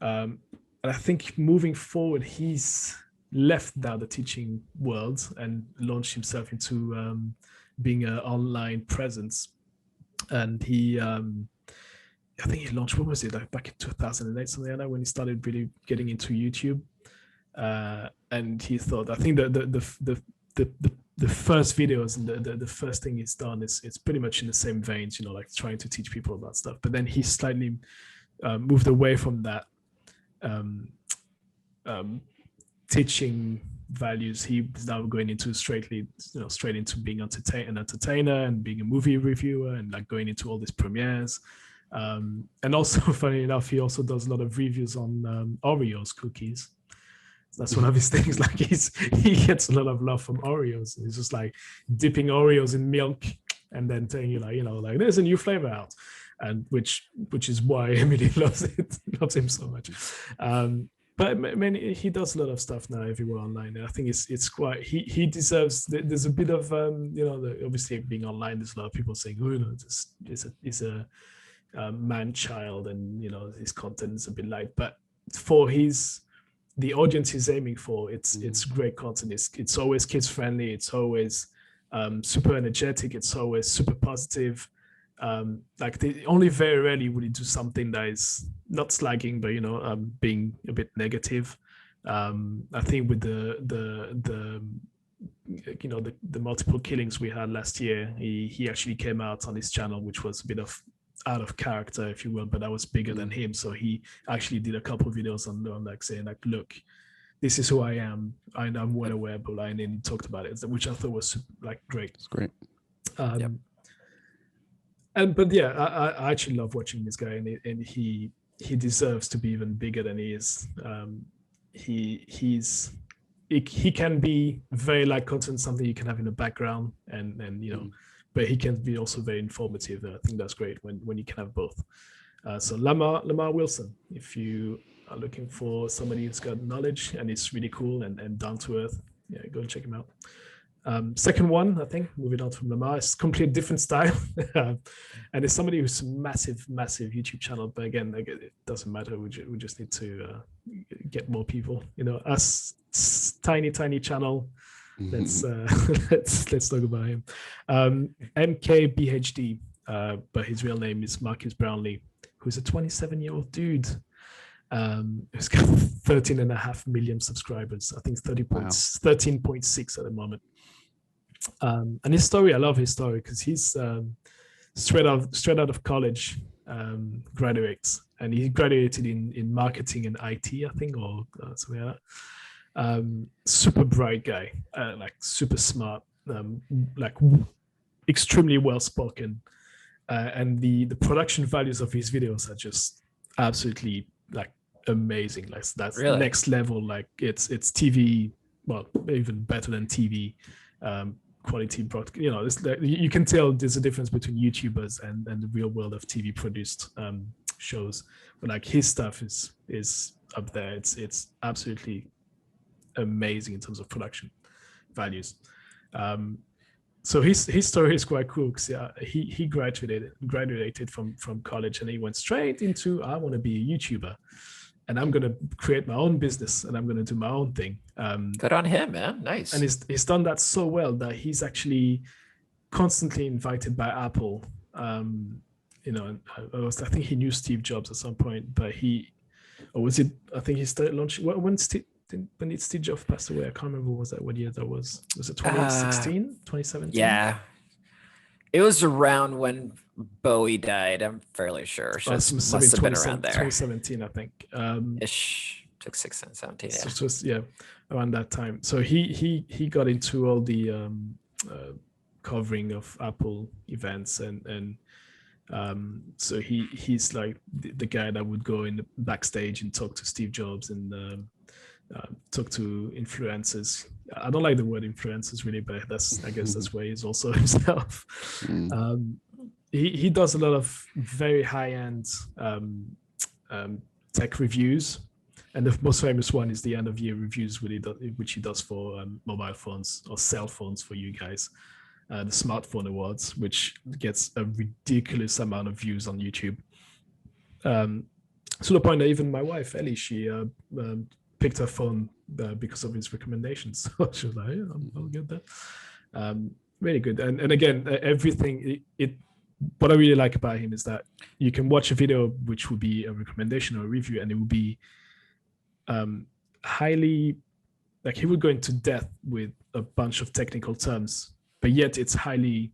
And I think moving forward, he's left now the teaching world and launched himself into being an online presence. And I think he launched, what was it, like back in 2008, something like that, when he started really getting into YouTube. And he thought, I think the first videos and the first thing he's done it's pretty much in the same veins, like trying to teach people about stuff. But then he slightly moved away from that teaching values. He's now going into straight into being an entertainer and being a movie reviewer and like going into all these premieres. And also, funny enough, he also does a lot of reviews on Oreos cookies. That's one of his things. Like he gets a lot of love from Oreos. He's just like dipping Oreos in milk and then telling you like there's a new flavor out, and which is why Emily loves him so much. But I mean, he does a lot of stuff now everywhere online. And I think it's quite, he deserves, there's a bit of, obviously being online, there's a lot of people saying, it's a man-child and, his content is a bit light. But for the audience he's aiming for, it's great content. It's always kids-friendly. It's always super energetic. It's always super positive. Only very rarely would he do something that is not slagging, but being a bit negative. I think with the multiple killings we had last year, he actually came out on his channel, which was a bit of out of character, if you will, but that was bigger than him. So he actually did a couple of videos on like saying like, look, this is who I am, and I'm well aware, but and then he talked about it, which I thought was like great. It's great. Yep. But yeah, I actually love watching this guy, and he deserves to be even bigger than he is. He can be very light content, something you can have in the background, and but he can be also very informative. I think that's great when you can have both. So Lamar Wilson, if you are looking for somebody who's got knowledge and is really cool and down to earth, yeah, go and check him out. Second one, I think, moving on from Lamar, it's completely different style. And it's somebody who's a massive YouTube channel. But again, it doesn't matter. We just need to get more people. Us tiny channel. Let's talk about him. MKBHD, but his real name is Marcus Brownlee, who's a 27-year-old dude. Who's got 13.5 million subscribers. I think 13.6 at the moment. And his story, I love his story because he's straight out of college, graduates, and he graduated in marketing and IT, I think, or something like that. Super bright guy, like super smart, like extremely well spoken, and the production values of his videos are just absolutely like amazing. Like that's really next level. Like it's TV, well, even better than TV quality broadcast. You can tell there's a difference between YouTubers and the real world of TV produced shows. But like his stuff is up there. It's absolutely amazing in terms of production values. So his story is quite cool because he graduated from college, and he went straight into, I want to be a YouTuber, and I'm going to create my own business, and I'm going to do my own thing. Good on him, man. Nice. And he's done that so well that he's actually constantly invited by Apple. I think he knew Steve Jobs at some point, but I think he started launching when Steve Jobs passed away. I can't remember what year that was. Was it 2016, 2017? Yeah. It was around when Bowie died, I'm fairly sure. So it must have been around there. 2017, I think. Ish. Took 16, 17, yeah. So it was, around that time. So he got into all the covering of Apple events, and so he's like the guy that would go in the backstage and talk to Steve Jobs and talk to influencers. I don't like the word influencers really, but I guess that's where he's also himself. He does a lot of very high-end tech reviews, and the most famous one is the end-of-year reviews, which he does for mobile phones or cell phones for you guys. The Smartphone Awards, which gets a ridiculous amount of views on YouTube. To the point that even my wife, Ellie, she picked her phone because of his recommendations. So she was like, I'll get that. Really good. And again, everything, what I really like about him is that you can watch a video which would be a recommendation or a review, and it would be highly, like he would go into depth with a bunch of technical terms, but yet it's highly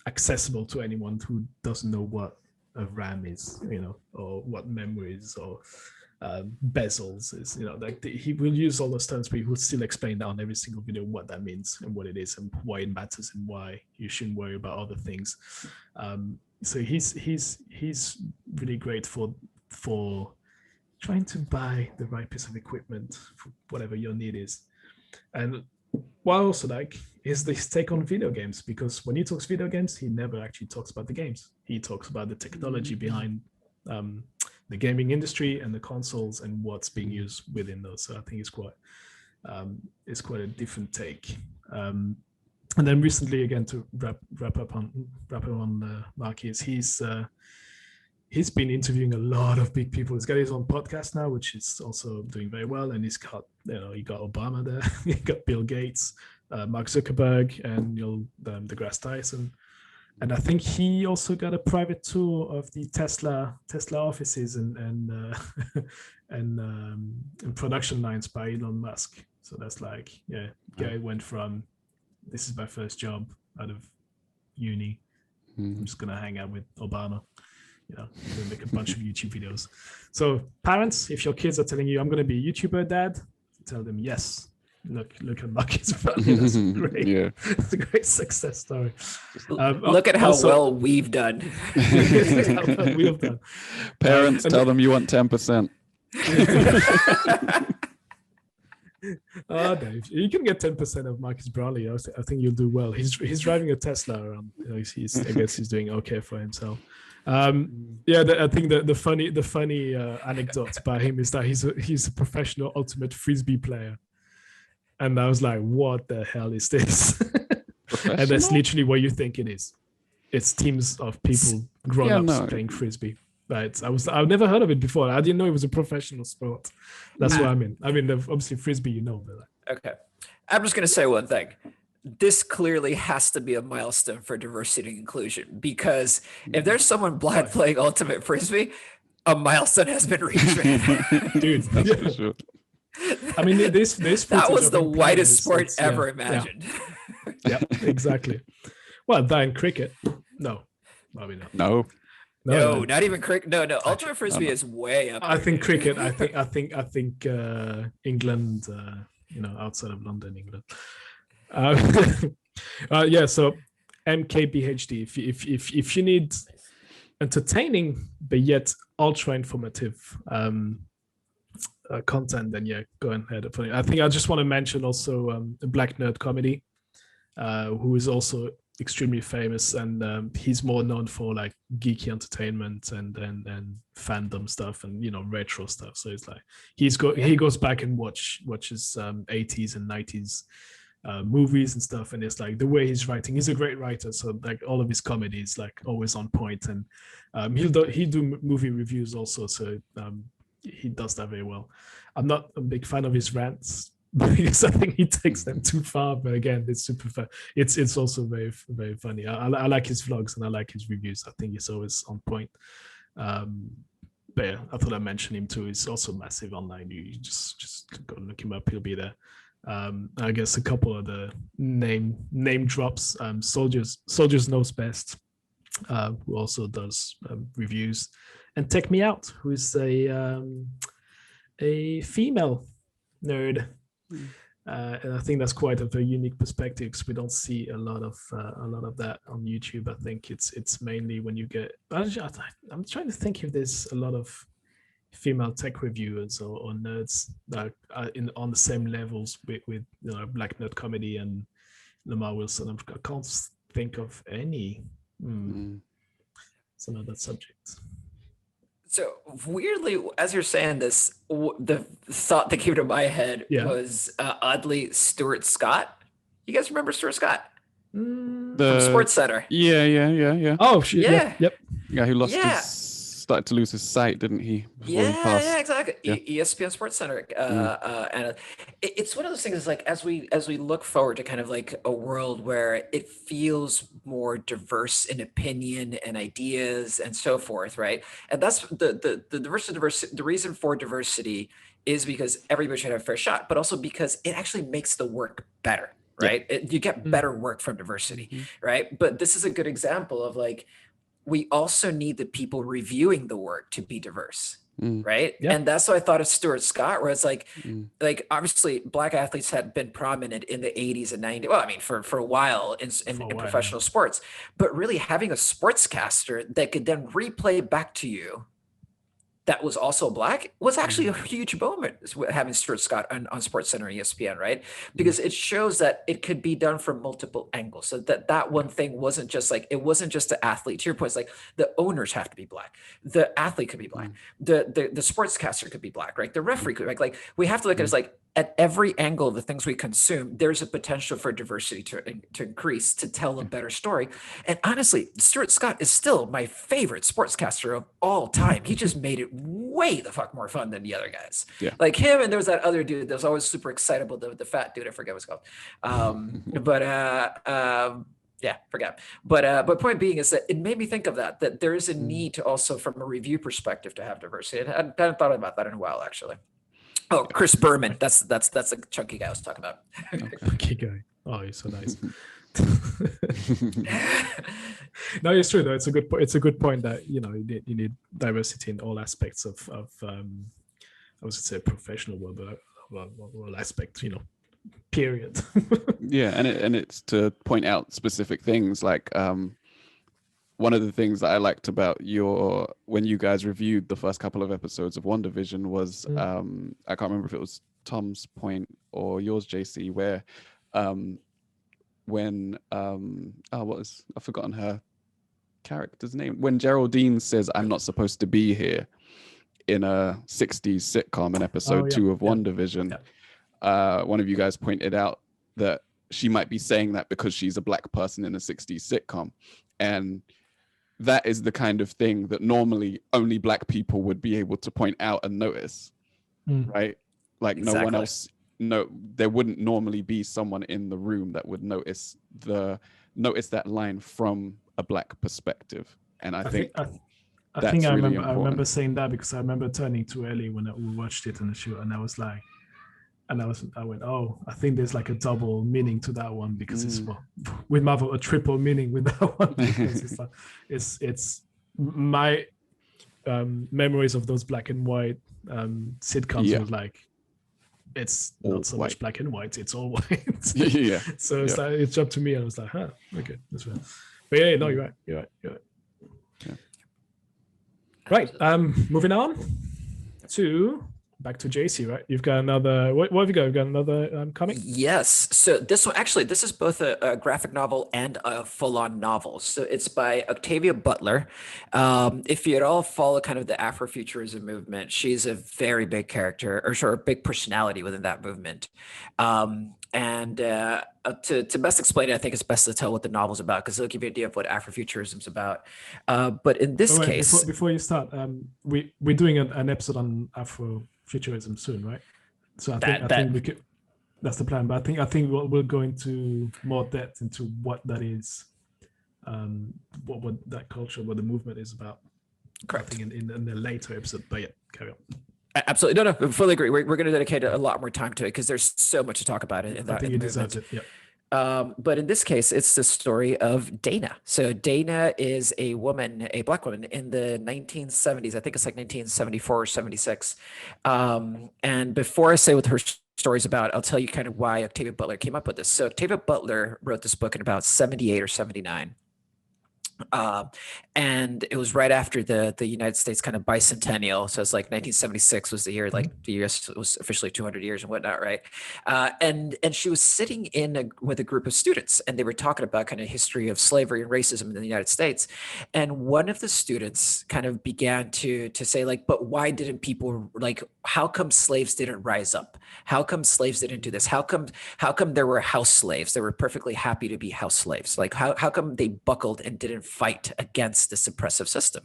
accessible to anyone who doesn't know what a RAM is, or what memory is, or bezels is, he will use all those terms, but he will still explain on every single video what that means and what it is and why it matters and why you shouldn't worry about other things. So he's really great for trying to buy the right piece of equipment for whatever your need is. And what I also like is his take on video games, because when he talks video games, he never actually talks about the games. He talks about the technology behind the gaming industry and the consoles and what's being used within those. So I think it's quite a different take. And then recently, again, to wrap up on Marquis, he's been interviewing a lot of big people. He's got his own podcast now, which is also doing very well. And he's got, he got Obama there, he got Bill Gates, Mark Zuckerberg, and deGrasse Tyson. And I think he also got a private tour of the Tesla offices and production lines by Elon Musk. So that's like, guy went from, this is my first job out of uni. I'm just gonna hang out with Obama. Gonna make a bunch of YouTube videos. So parents, if your kids are telling you, I'm gonna be a YouTuber, dad, tell them yes. Look at Marcus Bradley. That's great. Yeah, it's a great success story. Look at how well we've done. We've done. Parents, tell them you want 10%. Dave, you can get 10% of Marcus Bradley. I think you'll do well. He's driving a Tesla around. I guess he's doing okay for himself. I think the funny anecdote about him is that he's a professional ultimate frisbee player. And I was like, what the hell is this? And that's literally what you think it is. It's teams of people grown-ups playing frisbee. Right. I've never heard of it before. I didn't know it was a professional sport. That's what I mean. Obviously frisbee, but okay. I'm just gonna say one thing. This clearly has to be a milestone for diversity and inclusion, because if there's someone blind playing ultimate frisbee, a milestone has been reached. Dude, that's for sure. I mean, this that was the whitest sport ever imagined. Yeah, exactly. Well, that and cricket. No, probably not. No, not even cricket. No. Ultimate frisbee is way up. I think cricket. I think England. Outside of London, England. So MKBHD. If you need entertaining but yet ultra informative content, then go ahead. I think I just want to mention also a Black Nerd Comedy, who is also extremely famous, and he's more known for like geeky entertainment and fandom stuff and retro stuff. So it's like he goes back and watches 80s and 90s movies and stuff, and it's like the way he's writing. He's a great writer, so like all of his comedy is like always on point, and he'll do movie reviews also. So he does that very well. I'm not a big fan of his rants because I think he takes them too far, but again, it's super fun. It's also very, very funny. I like his vlogs and I like his reviews. I think he's always on point. But yeah, I thought I'd mention him too. He's also massive online. You just go look him up, he'll be there. I guess a couple of the name drops. Soldiers Knows Best, who also does reviews, and Take Me Out, who is a female nerd. And I think that's quite a very unique perspective, because we don't see a lot of that on YouTube. I think it's mainly when you get. I'm trying to think if there's a lot of female tech reviewers or nerds that are on the same levels with Black Nerd Comedy and Lamar Wilson. I can't think of any. It's another subject. So weirdly, as you're saying this, the thought that came to my head was oddly Stuart Scott. You guys remember Stuart Scott? From Sports Center. Yeah. Oh, shit. Yeah. Yep. Yeah, who started to lose his sight, didn't he? Yeah, exactly. Yeah. ESPN Sports Center, and it's one of those things. Like as we look forward to kind of like a world where it feels more diverse in opinion and ideas and so forth, right? And that's the diversity. The reason for diversity is because everybody should have a fair shot, but also because it actually makes the work better, right? You get better work from diversity, right? But this is a good example of like, we also need the people reviewing the work to be diverse, right? Yeah. And that's what I thought of Stuart Scott, where it's like obviously Black athletes had been prominent in the 80s and 90s. Well, I mean, for a while in professional sports, but really having a sportscaster that could then replay back to you that was also black was actually a huge moment, having Stuart Scott on SportsCenter and ESPN, right? Because it shows that it could be done from multiple angles. So that one thing wasn't just like, it wasn't just the athlete. To your point, it's like the owners have to be black, the athlete could be black, the sportscaster could be black, right? The referee could be like we have to look at it as like, at every angle of the things we consume, there's a potential for diversity to increase, to tell a better story. And honestly, Stuart Scott is still my favorite sportscaster of all time. He just made it way the fuck more fun than the other guys. Yeah. Like him, and there was that other dude that was always super excitable, the fat dude, I forget what it's called. Yeah, forgot. But point being is that it made me think of that there is a need to also, from a review perspective, to have diversity. And I hadn't thought about that in a while, actually. Oh, Chris Berman. That's the chunky guy I was talking about. Chunky guy. Oh, he's so nice. No, it's true though. It's a good point that you need diversity in all aspects of I would say professional world, but all aspects, period. Yeah, and it's to point out specific things like one of the things that I liked about when you guys reviewed the first couple of episodes of WandaVision was I can't remember if it was Tom's point or yours, JC, where when I've forgotten her character's name, when Geraldine says I'm not supposed to be here in a 60s sitcom in episode 2 of WandaVision, one of you guys pointed out that she might be saying that because she's a black person in a 60s sitcom, and that is the kind of thing that normally only black people would be able to point out and notice, right? Like exactly. No one else. No, there wouldn't normally be someone in the room that would notice that line from a black perspect. And I think I remember saying that because I remember turning to Ellie when we watched it in the show, and I was like, I went, oh, I think there's like a double meaning to that one because it's with Marvel a triple meaning with that one because it's my memories of those black and white sitcoms was like, it's all not so white. Much black and white, it's all white. So it's like it jumped to me and I was like, huh, okay, that's right. But yeah, no, you're right. Yeah. Right, moving on to back to JC, right? You've got another. What have you got? You've got another comic? Yes. So this is both a graphic novel and a full-on novel. So it's by Octavia Butler. If you at all follow kind of the Afrofuturism movement, she's a very big character, or sort of big personality within that movement. To best explain it, I think it's best to tell what the novel's about because it'll give you an idea of what Afrofuturism's about. But in this case, before you start, we're doing an episode on Afrofuturism soon, right? So I think we could. That's the plan. But I think we'll go into more depth into what that is, what that culture, what the movement is about. Correct. I think in the later episode. But yeah, carry on. Absolutely. No, I fully agree. We're going to dedicate a lot more time to it because there's so much to talk about it. I think you deserve it. Yeah. But in this case, it's the story of Dana. So Dana is a woman, a black woman in the 1970s. I think it's like 1974 or 76. And before I say what her story's about, I'll tell you kind of why Octavia Butler came up with this. So Octavia Butler wrote this book in about 78 or 79. And it was right after the United States kind of bicentennial. So it's like 1976 was the year, like the US was officially 200 years and whatnot, right? And she was sitting with a group of students, and they were talking about kind of history of slavery and racism in the United States. And one of the students kind of began to say like, but why didn't people, like, how come slaves didn't rise up? How come slaves didn't do this? How come there were house slaves that were perfectly happy to be house slaves? Like how come they buckled and didn't fight against this oppressive system?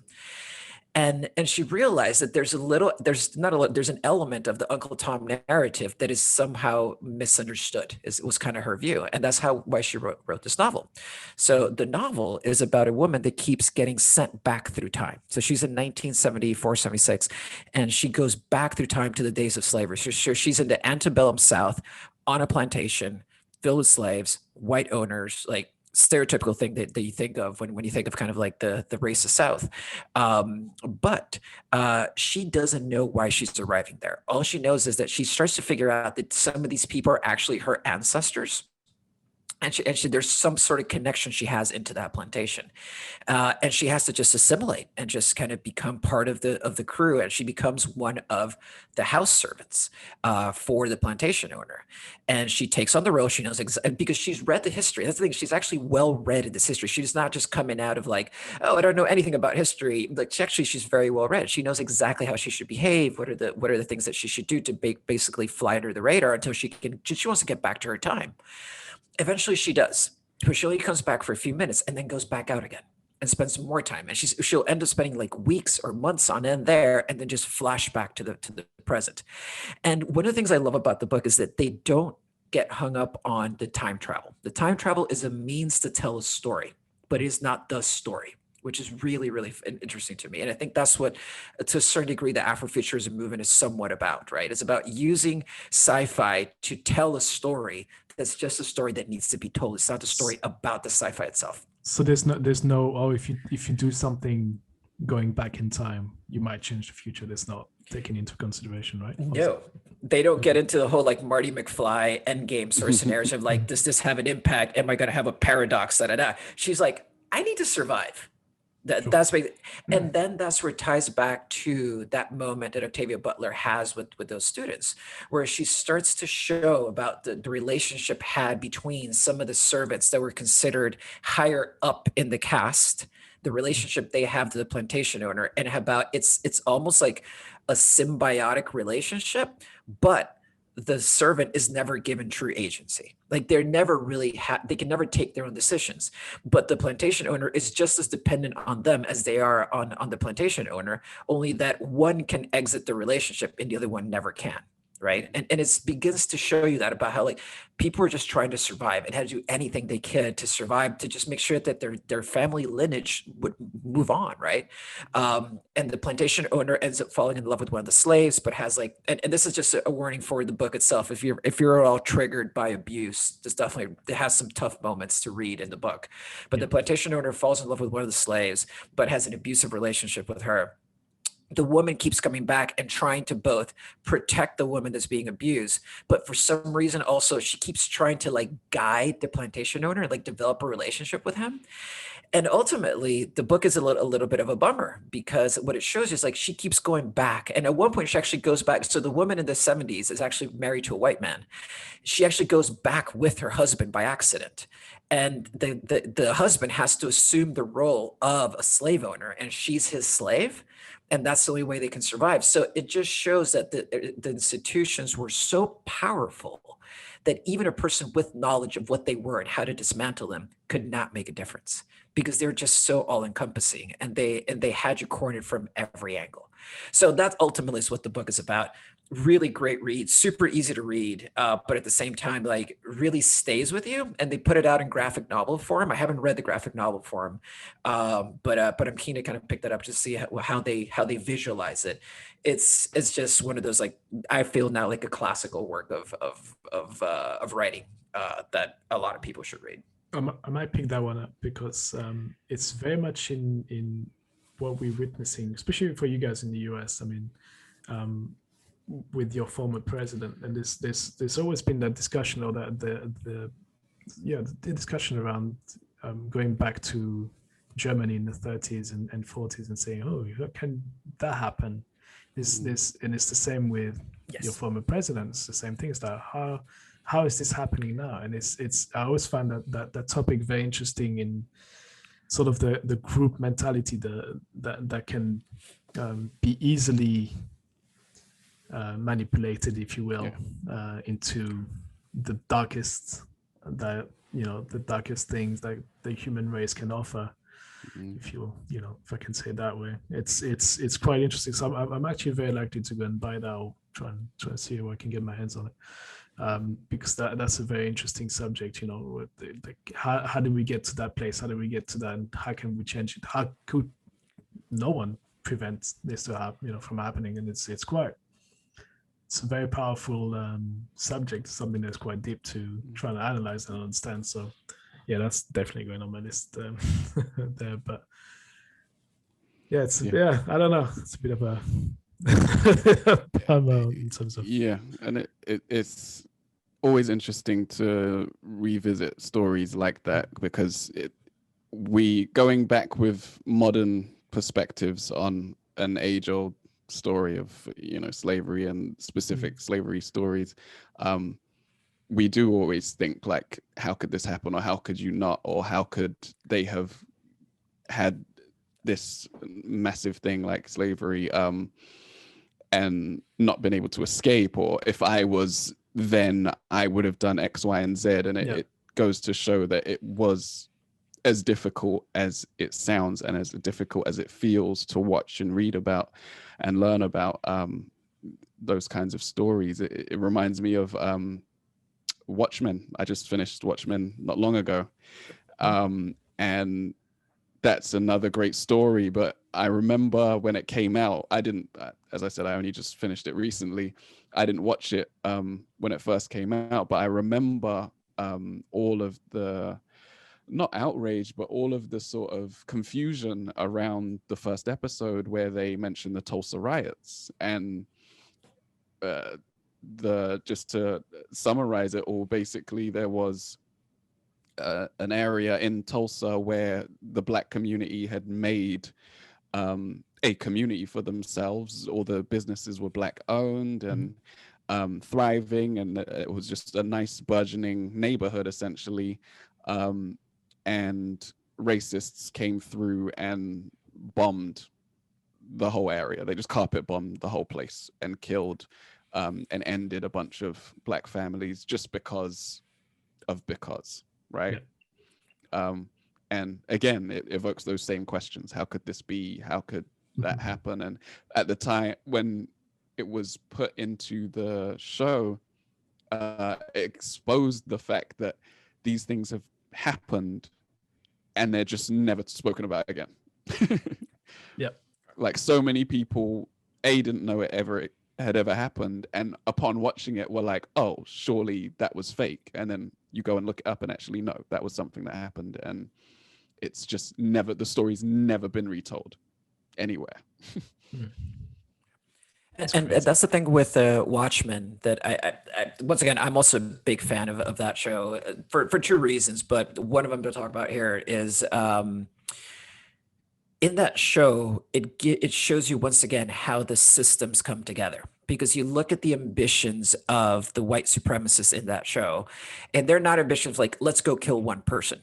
And she realized that there's an element of the Uncle Tom narrative that is somehow misunderstood. It was kind of her view, and that's why she wrote this novel. So the novel is about a woman that keeps getting sent back through time. So she's in 1974, 76, and she goes back through time to the days of slavery. So she's in the antebellum South on a plantation filled with slaves, white owners, like stereotypical thing that you think of when you think of kind of like the racist South. But she doesn't know why she's arriving there. All she knows is that she starts to figure out that some of these people are actually her ancestors. and there's some sort of connection she has into that plantation, and she has to just assimilate and just kind of become part of the crew, and she becomes one of the house servants for the plantation owner, and she takes on the role. She knows because she's read the history. That's the thing. She's actually well read in this history. She's not just coming out of like, oh, I don't know anything about history. Like she's very well read. She knows exactly how she should behave. What are the things that she should do to basically fly under the radar until she wants to get back to her time. Eventually she does, but she only comes back for a few minutes and then goes back out again and spends some more time. And she'll end up spending like weeks or months on end there, and then just flash back to the present. And one of the things I love about the book is that they don't get hung up on the time travel. The time travel is a means to tell a story, but it is not the story, which is really, really interesting to me. And I think that's what, to a certain degree, the Afrofuturism movement is somewhat about, right? It's about using sci-fi to tell a story that's just a story that needs to be told. It's not the story about the sci-fi itself. So there's no, oh, if you do something going back in time, you might change the future. That's not taken into consideration, right? No, they don't get into the whole like Marty McFly endgame sort of scenarios of like, does this have an impact? Am I going to have a paradox? She's like, I need to survive. That's what, and then that's where it ties back to that moment that Octavia Butler has with those students, where she starts to show about the relationship had between some of the servants that were considered higher up in the caste, the relationship they have to the plantation owner, and about it's almost like a symbiotic relationship, but the servant is never given true agency. Like they're never really, they can never take their own decisions, but the plantation owner is just as dependent on them as they are on the plantation owner, only that one can exit the relationship and the other one never can. Right. And it begins to show you that about how like people are just trying to survive and had to do anything they could to survive, to just make sure that their family lineage would move on. Right. And the plantation owner ends up falling in love with one of the slaves, but has like, and this is just a warning for the book itself. If you're all triggered by abuse, it has some tough moments to read in the book. But the plantation owner falls in love with one of the slaves, but has an abusive relationship with her. The woman keeps coming back and trying to both protect the woman that's being abused, but for some reason also she keeps trying to like guide the plantation owner, like develop a relationship with him. And ultimately the book is a little bit of a bummer, because what it shows is like she keeps going back. And at one point she actually goes back. So the woman in the 70s is actually married to a white man. She actually goes back with her husband by accident. And the husband has to assume the role of a slave owner, and she's his slave. And that's the only way they can survive. So it just shows that the institutions were so powerful that even a person with knowledge of what they were and how to dismantle them could not make a difference, because they're just so all encompassing, and they had you cornered from every angle. So that ultimately is what the book is about. Really great read, super easy to read, but at the same time, like really stays with you. And they put it out in graphic novel form. I haven't read the graphic novel form, but I'm keen to kind of pick that up to see how they visualize it. It's just one of those, like, I feel now like a classical work of writing that a lot of people should read. I might pick that one up because it's very much in what we're witnessing, especially for you guys in the US. I mean, with your former president, and there's always been that discussion, or that the discussion around going back to Germany in the 30s and 40s and saying, oh, how can that happen? And it's the same with your former presidents. The same thing is that how is this happening now? And it's I always find that topic very interesting, in sort of the group mentality that can be easily manipulated, if you will, into the darkest things that the human race can offer. If if I can say it that way, it's quite interesting. So I'm actually very likely to go and buy that. I'll try and see if I can get my hands on it, because that's a very interesting subject. How do we get to that place? How do we get to that? And how can we change it? How could no one prevent this to happen, from happening? And it's a very powerful subject, something that's quite deep to try and analyze and understand. So yeah, that's definitely going on my list there. But yeah, I don't know. It's a bit of a bummer in terms of and it's always interesting to revisit stories like that, because we going back with modern perspectives on an age-old story of slavery and specific slavery stories. We do always think like, how could this happen, or how could you not, or how could they have had this massive thing like slavery and not been able to escape, or if I was then I would have done X, Y, and Z. And it goes to show that it was as difficult as it sounds and as difficult as it feels to watch and read about and learn about those kinds of stories. It reminds me of Watchmen. I just finished Watchmen not long ago. And that's another great story. But I remember when it came out, I didn't, as I said, I only just finished it recently. I didn't watch it when it first came out, but I remember all of the, not outrage, but all of the sort of confusion around the first episode where they mentioned the Tulsa Riots. And just to summarize it all, basically there was an area in Tulsa where the Black community had made a community for themselves. All the businesses were Black owned and thriving, and it was just a nice burgeoning neighborhood essentially. And racists came through and bombed the whole area. They just carpet bombed the whole place and killed and ended a bunch of Black families just because, right? Yeah. And again, it evokes those same questions. How could this be? How could that happen? And at the time when it was put into the show, it exposed the fact that these things have happened and they're just never spoken about again. Like so many people didn't know it had ever happened, and upon watching it were like, oh, surely that was fake. And then you go and look it up and actually no, that was something that happened. And it's just never, the story's never been retold anywhere. And that's the thing with Watchmen, that I once again, I'm also a big fan of that show for two reasons, but one of them to talk about here is in that show, it shows you once again how the systems come together, because you look at the ambitions of the white supremacists in that show, and they're not ambitions like, let's go kill one person.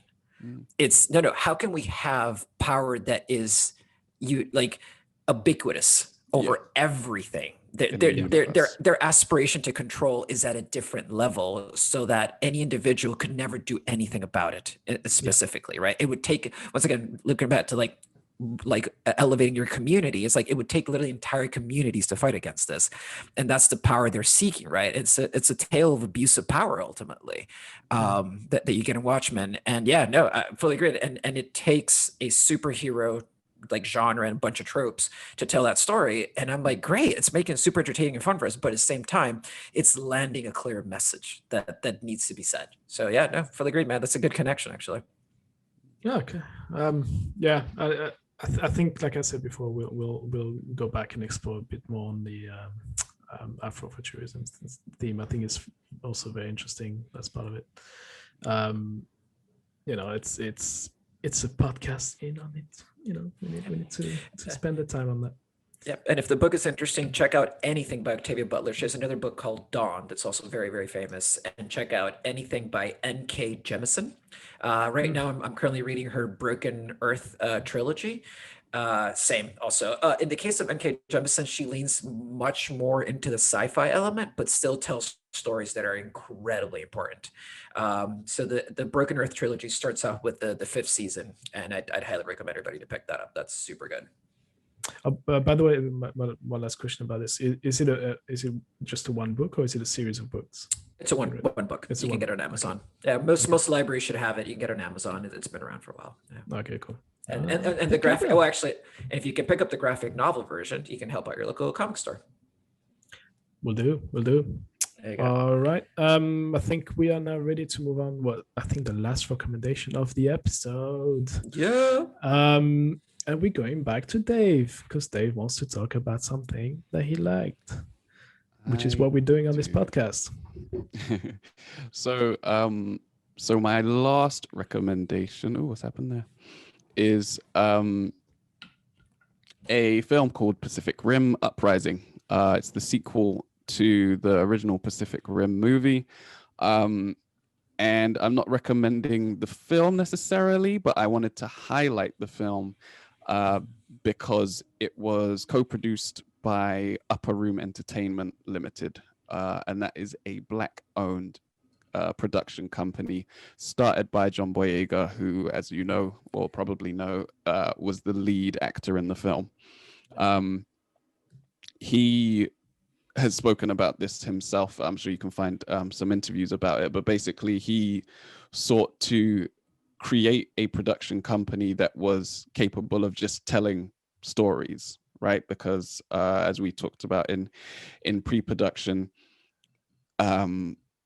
It's no, how can we have power that is ubiquitous over everything? Their aspiration to control is at a different level, so that any individual could never do anything about it specifically, right? It would take, once again, looking back to like elevating your community, it's like it would take literally entire communities to fight against this, and that's the power they're seeking, right? It's a tale of abuse of power ultimately, that you get in Watchmen. And I fully agree. And it takes a superhero like genre and a bunch of tropes to tell that story, and I'm like, great, it's making it super entertaining and fun for us, but at the same time it's landing a clear message that needs to be said. So fully agree, man. That's a good connection actually. Okay. I think, like I said before, we'll go back and explore a bit more on the Afrofuturism theme. I think it's also very interesting. That's part of it. It's a podcast in on it. We need to spend the time on that. Yep. And if the book is interesting, check out anything by Octavia Butler. She has another book called Dawn that's also very, very famous. And check out anything by N.K. Jemisin. Right now, I'm currently reading her Broken Earth trilogy. Same also. In the case of N.K. Jemisin, she leans much more into the sci-fi element, but still tells stories that are incredibly important. So the Broken Earth trilogy starts off with the fifth season, and I'd highly recommend everybody to pick that up. That's super good. By the way, one last question about this: is it just a one book, or is it a series of books? It's a one book. You can get it on Amazon. Yeah, most libraries should have it. You can get it on Amazon. It's been around for a while. Yeah. Okay, cool. And the graphic. Oh, actually, if you can pick up the graphic novel version, you can help out your local comic store. Will do. There you go. All right. I think we are now ready to move on. I think the last recommendation of the episode. Yeah. And we're going back to Dave, because Dave wants to talk about something that he liked, which is what we're doing on this podcast. So, so my last recommendation, oh, what's happened there, is a film called Pacific Rim Uprising. It's the sequel to the original Pacific Rim movie. And I'm not recommending the film necessarily, but I wanted to highlight the film because it was co-produced by UpperRoom Entertainment Limited, and that is a Black-owned production company started by John Boyega, who, as you know, or probably know, was the lead actor in the film. He has spoken about this himself. I'm sure you can find some interviews about it, but basically he sought to create a production company that was capable of just telling stories, right? Because as we talked about in pre-production,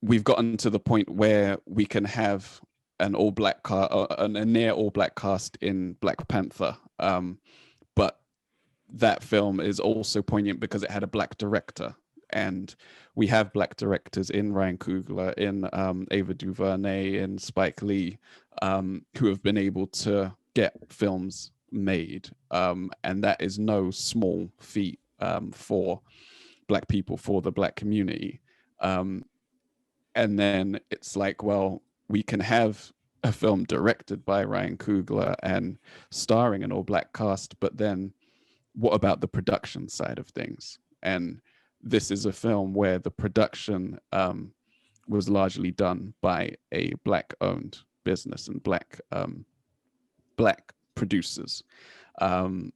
we've gotten to the point where we can have an all-black a near all-black cast in Black Panther, but that film is also poignant because it had a Black director, and we have Black directors in Ryan Coogler, in Ava DuVernay, in Spike Lee, who have been able to get films made, and that is no small feat for Black people, for the Black community. And then it's like, well, we can have a film directed by Ryan Coogler and starring an all-black cast, but then what about the production side of things? And this is a film where the production was largely done by a Black-owned business and Black producers. And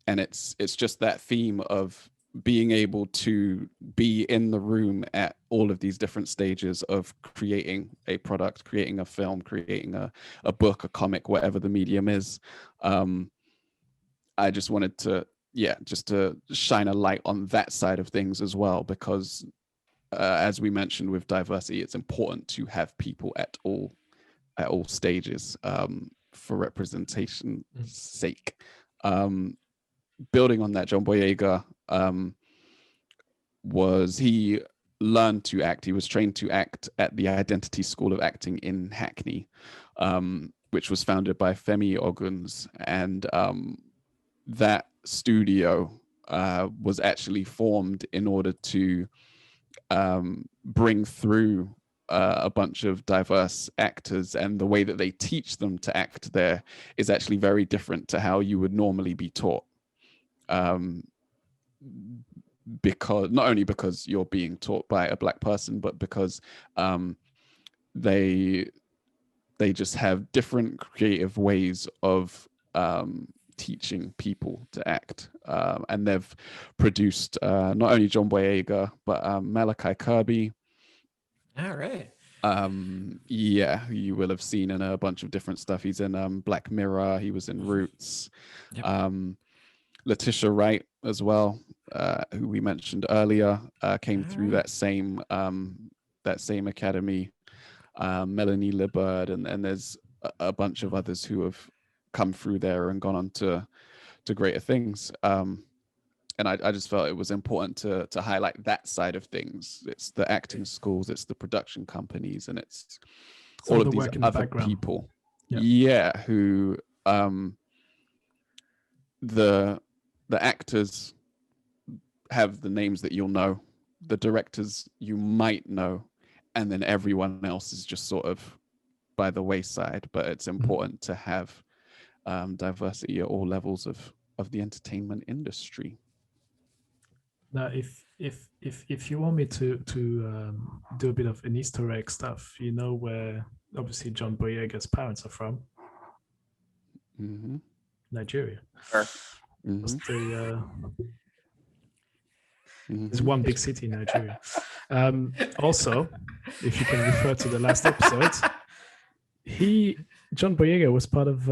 it's just that theme of being able to be in the room at all of these different stages of creating a product, creating a film, creating a book, a comic, whatever the medium is. I just wanted to, just to shine a light on that side of things as well, because as we mentioned with diversity, it's important to have people at all stages for representation's sake. Building on that, John Boyega he learned to act. He was trained to act at the Identity School of Acting in Hackney, which was founded by Femi Oguns, and that studio was actually formed in order to bring through a bunch of diverse actors, and the way that they teach them to act there is actually very different to how you would normally be taught. Because not only because you're being taught by a Black person, but because they just have different creative ways of teaching people to act. And they've produced not only John Boyega, but Malachi Kirby. All right. You will have seen in a bunch of different stuff. He's in Black Mirror. He was in Roots. Yep. Letitia Wright as well, who we mentioned earlier, came through that same academy. Melanie Liberd, and there's a bunch of others who have come through there and gone on to greater things. And I just felt it was important to highlight that side of things. It's the acting schools, it's the production companies, and it's all of these other people. Who the actors have the names that you'll know, the directors you might know, and then everyone else is just sort of by the wayside. But it's important to have diversity at all levels of the entertainment industry. Now, if you want me to do a bit of an Easter egg stuff, you know where obviously John Boyega's parents are from? Nigeria. Sure. There's one big city in Nigeria. Also, if you can refer to the last episode, John Boyega was part of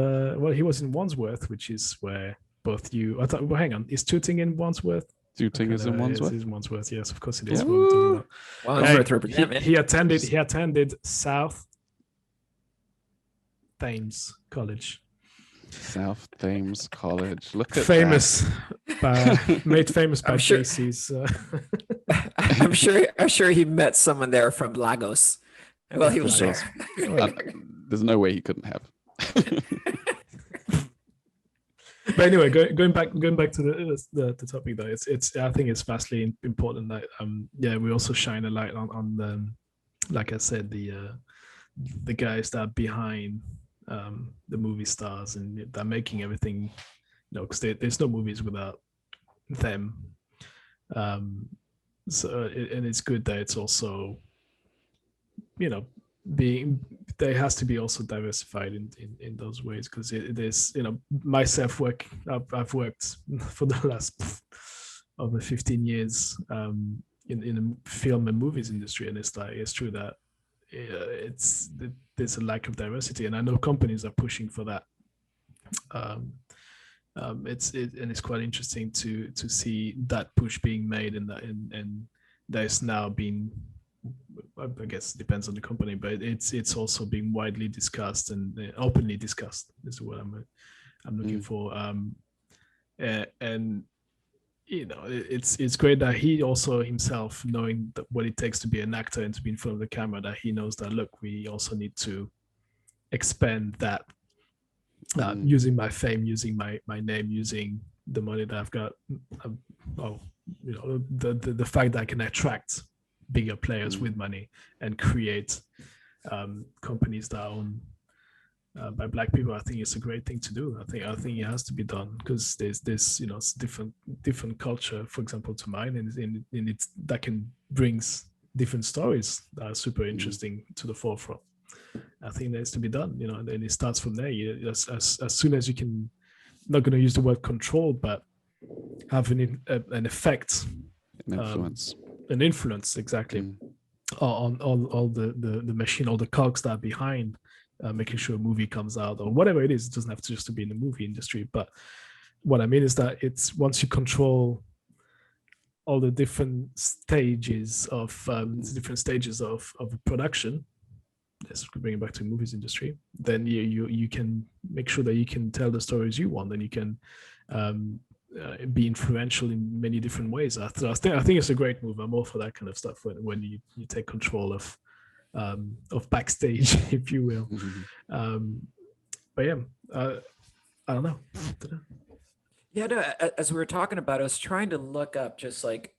he was in Wandsworth, which is where both you. Hang on, is Tooting in Wandsworth? Tooting is in Wandsworth. It is in Wandsworth. Yes, of course it is. Wandsworth he attended South Thames College. South Thames College. Look at famous made famous by I'm sure- JC's. I'm sure he met someone there from Lagos. Well, he was Lagos. there. There's no way he couldn't have. But anyway, going back to the topic though, it's I think it's vastly important that we also shine a light on the, like I said, the guys that are behind the movie stars and they're making everything, because there's no movies without them. So and it's good that it's also, there has to be also diversified in those ways, because it is, myself I've worked for the last over 15 years in the film and movies industry, and it's true that there's a lack of diversity, and I know companies are pushing for that. It's quite interesting to see that push being made, and there's now been, I guess it depends on the company, but it's also being widely discussed and openly discussed is what I'm looking for. And it's great that he also himself, knowing what it takes to be an actor and to be in front of the camera, that he knows that, look, we also need to expand that, using my fame, using my name, using the money that I've got, the fact that I can attract bigger players with money and create companies that are owned by Black people. I think it's a great thing to do. I think it has to be done, because there's it's different culture, for example, to mine, and it's that can brings different stories that are super interesting to the forefront. I think that has to be done, and then it starts from there. As soon as you can, not going to use the word control, but have an effect, an influence, exactly, on all the machine, all the cogs that are behind making sure a movie comes out or whatever it is. It doesn't have to just to be in the movie industry, but what I mean is that it's once you control all the different stages of a production, let's bring it back to the movies industry, then you can make sure that you can tell the stories you want, and you can be influential in many different ways. I think it's a great move. I'm all for that kind of stuff when you take control of backstage, if you will. But yeah, I don't know. Yeah, no, as we were talking about, I was trying to look up just like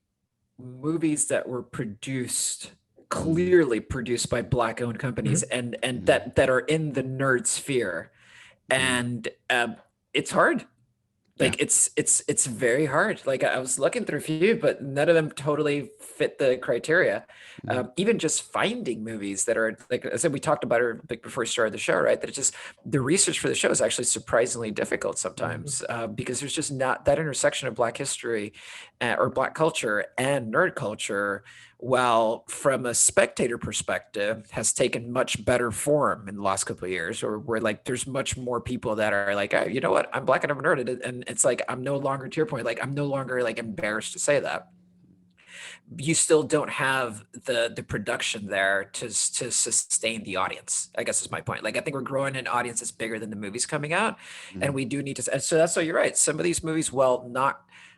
movies that were clearly produced by Black-owned companies, and that are in the nerd sphere, and it's hard. Like it's very hard. Like I was looking through a few, but none of them totally fit the criteria. Even just finding movies that are, like I said, we talked about it before we started the show, right? That it's just, the research for the show is actually surprisingly difficult sometimes, because there's just not that intersection of Black history or Black culture and nerd culture. While from a spectator perspective has taken much better form in the last couple of years, or where like there's much more people that are like, oh, you know what, I'm Black and I'm a nerd, and it's like, I'm no longer, to your point, like I'm no longer like embarrassed to say that. You still don't have the production there to sustain the audience, I guess is my point. Like I think we're growing an audience that's bigger than the movies coming out, and we do need to. So that's why you're right. Some of these movies,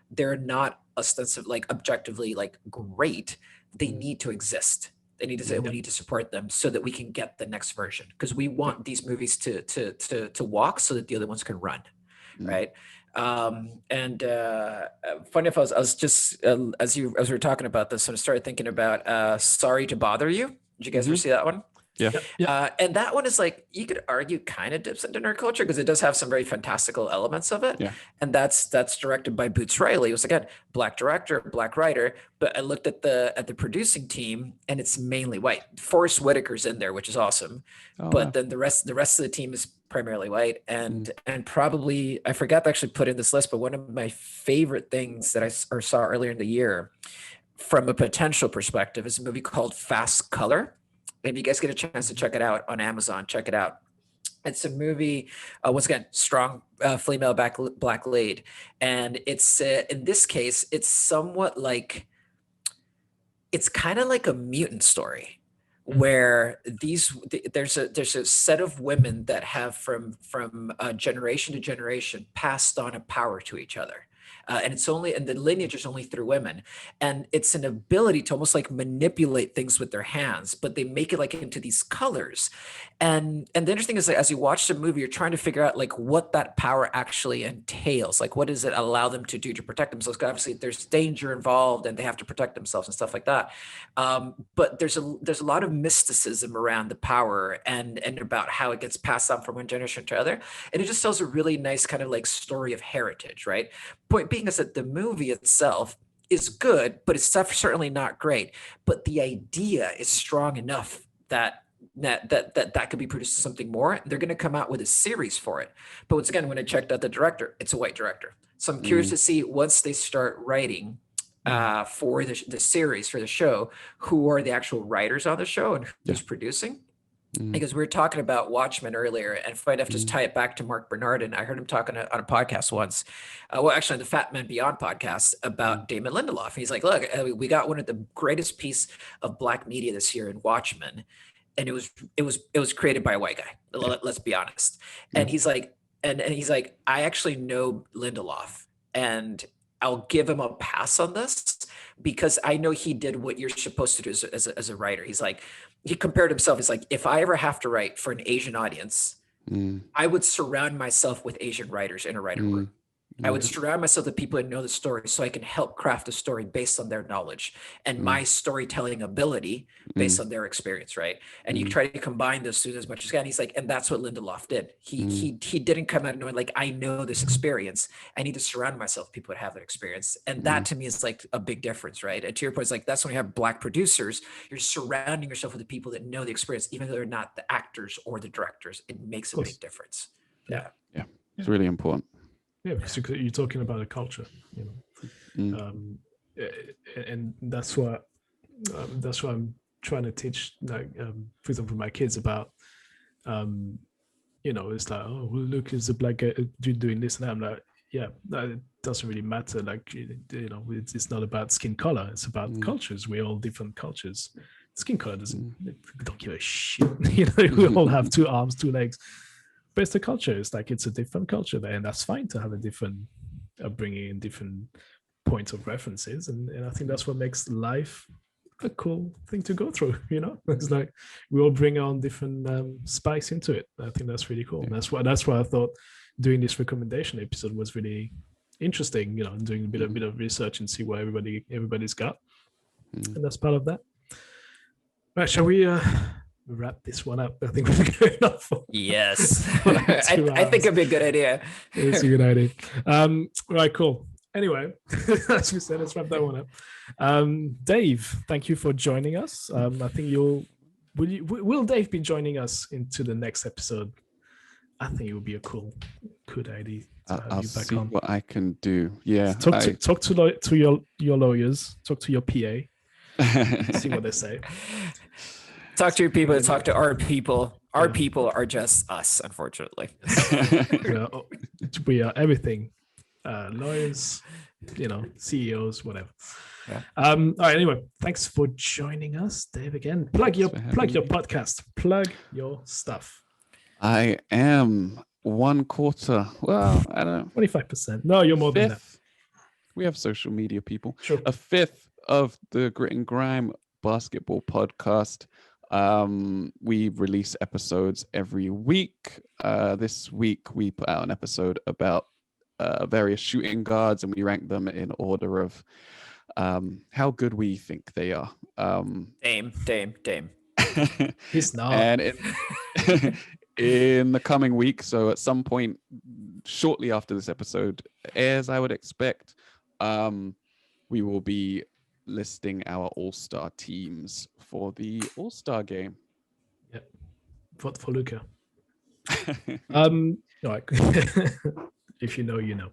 they're not ostensibly, like objectively, like great. They need to exist. They need to say, we need to support them so that we can get the next version, because we want these movies to walk so that the other ones can run, right? Funny enough, I was just as we were talking about this, I started thinking about Sorry to Bother You. Did you guys ever see that one? Yeah. And that one is like, you could argue kind of dips into nerd culture, because it does have some very fantastical elements of it. And that's directed by Boots Riley. It was, again, Black director, Black writer, but I looked at the producing team and it's mainly white. Forrest Whitaker's in there, which is awesome. Then the rest of the team is primarily white, and probably, I forgot to actually put in this list, but one of my favorite things that I saw earlier in the year from a potential perspective is a movie called Fast Color. If you guys get a chance to check it out on Amazon, check it out. It's a movie, once again, strong female Black lead. And it's, in this case, it's somewhat like, it's kind of like a mutant story, where there's a set of women that have from generation to generation passed on a power to each other. and the lineage is only through women, and it's an ability to almost like manipulate things with their hands, but they make it like into these colors. And the interesting is that as you watch the movie, you're trying to figure out like what that power actually entails. Like, what does it allow them to do to protect themselves? 'Cause obviously there's danger involved and they have to protect themselves and stuff like that. But there's a lot of mysticism around the power and about how it gets passed on from one generation to other. And it just tells a really nice kind of like story of heritage, right? Point being is that the movie itself is good, but it's certainly not great. But the idea is strong enough that could be produced as something more. They're going to come out with a series for it. But once again, when I checked out the director, it's a white director. So I'm curious to see once they start writing for the series, for the show, who are the actual writers on the show and who's producing. Because we were talking about Watchmen earlier, and if I'd have to just tie it back to Mark Bernardin, I heard him talking on a podcast once, well, actually on the Fat Man Beyond podcast about Damon Lindelof. He's like, look, we got one of the greatest piece of Black media this year in Watchmen, and it was created by a white guy. Let's be honest. And he's like, and he's like, I actually know Lindelof, and I'll give him a pass on this because I know he did what you're supposed to do as a writer. He's like, he compared himself. He's like, if I ever have to write for an Asian audience, I would surround myself with Asian writers in a writer room. I would surround myself with people that know the story so I can help craft a story based on their knowledge and my storytelling ability based on their experience, right? And you try to combine those two as much as you can. He's like, and that's what Lindelof did. He didn't come out knowing like, I know this experience. I need to surround myself with people that have that experience. And that to me is like a big difference, right? And to your point, it's like, that's when you have Black producers, you're surrounding yourself with the people that know the experience, even though they're not the actors or the directors. It makes a big difference. Yeah. It's really important. Yeah, because you're talking about a culture, you know, and that's what I'm trying to teach. Like, for example, my kids about, you know, it's like, oh, well, look, is a Black guy doing this and that. I'm like, yeah, it doesn't really matter. Like, you know, it's not about skin color. It's about cultures. We're all different cultures. Skin color we don't give a shit. You know, we all have 2 arms, 2 legs. But it's the culture. It's like it's a different culture there, and that's fine to have a different upbringing and different points of references. And I think that's what makes life a cool thing to go through. You know, it's like we all bring our own different spice into it. I think that's really cool. And that's why I thought doing this recommendation episode was really interesting. You know, and doing a bit of research and see what everybody's got, and that's part of that. Right, shall we? Wrap this one up. I think we're good enough. Yes. I think it'd be a good idea. It's a good idea. Right, cool. Anyway, as we said, let's wrap that one up. Dave, thank you for joining us. I think will Dave be joining us into the next episode? I think it would be a cool idea to have I'll you back see on. what I can do. Yeah. Talk to your lawyers, talk to your PA, see what they say. Talk to your people, talk to our people. Our people are just us, unfortunately. We are everything. Lawyers, you know, CEOs, whatever. Yeah. All right, anyway, thanks for joining us, Dave, again. Plug your podcast. Plug your stuff. I am 1/4. Well, I don't know. 25%. No, you're more than that. We have social media people. Sure. 1/5 of the Grit and Grime basketball podcast. We release episodes every week. This week we put out an episode about various shooting guards, and we rank them in order of how good we think they are. Dame. He's not. And in the coming week, so at some point shortly after this episode airs, I would expect, we will be listing our all-star teams for the all-star game. Yep. Vote for Luca. All right. If you know, you know.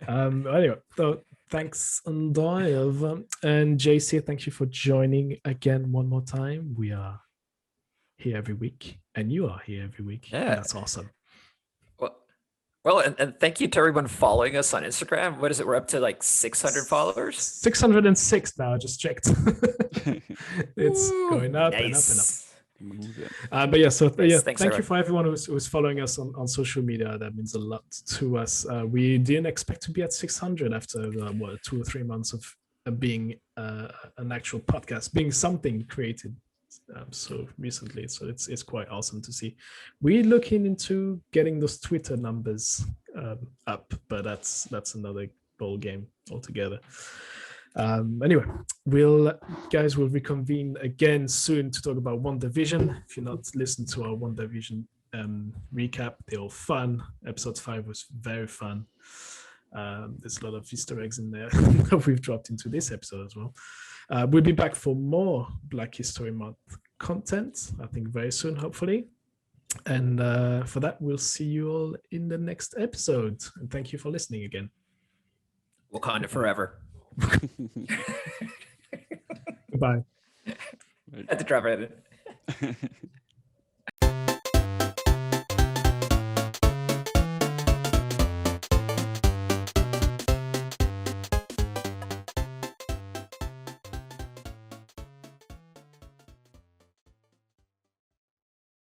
Anyway, so thanks, Andoyev. And JC, thank you for joining again one more time. We are here every week, and you are here every week. Yeah. That's awesome. Well, and thank you to everyone following us on Instagram. What is it? We're up to like 600 followers? 606 now. I just checked. It's going up and up and up. But yeah, so yeah, Thanks, thank you everyone. for everyone who's following us on social media. That means a lot to us. We didn't expect to be at 600 after 2 or 3 months of being an actual podcast, being something created so recently. So it's quite awesome to see. We're looking into getting those Twitter numbers up, but that's another ball game altogether. Anyway, we'll reconvene again soon to talk about WandaVision. If you're not listening to our WandaVision recap, they're all fun. Episode 5 was very fun. There's a lot of Easter eggs in there that we've dropped into this episode as well. We'll be back for more Black History Month content, I think very soon, hopefully. And for that, we'll see you all in the next episode. And thank you for listening again. Wakanda forever. Goodbye. Had to drop it.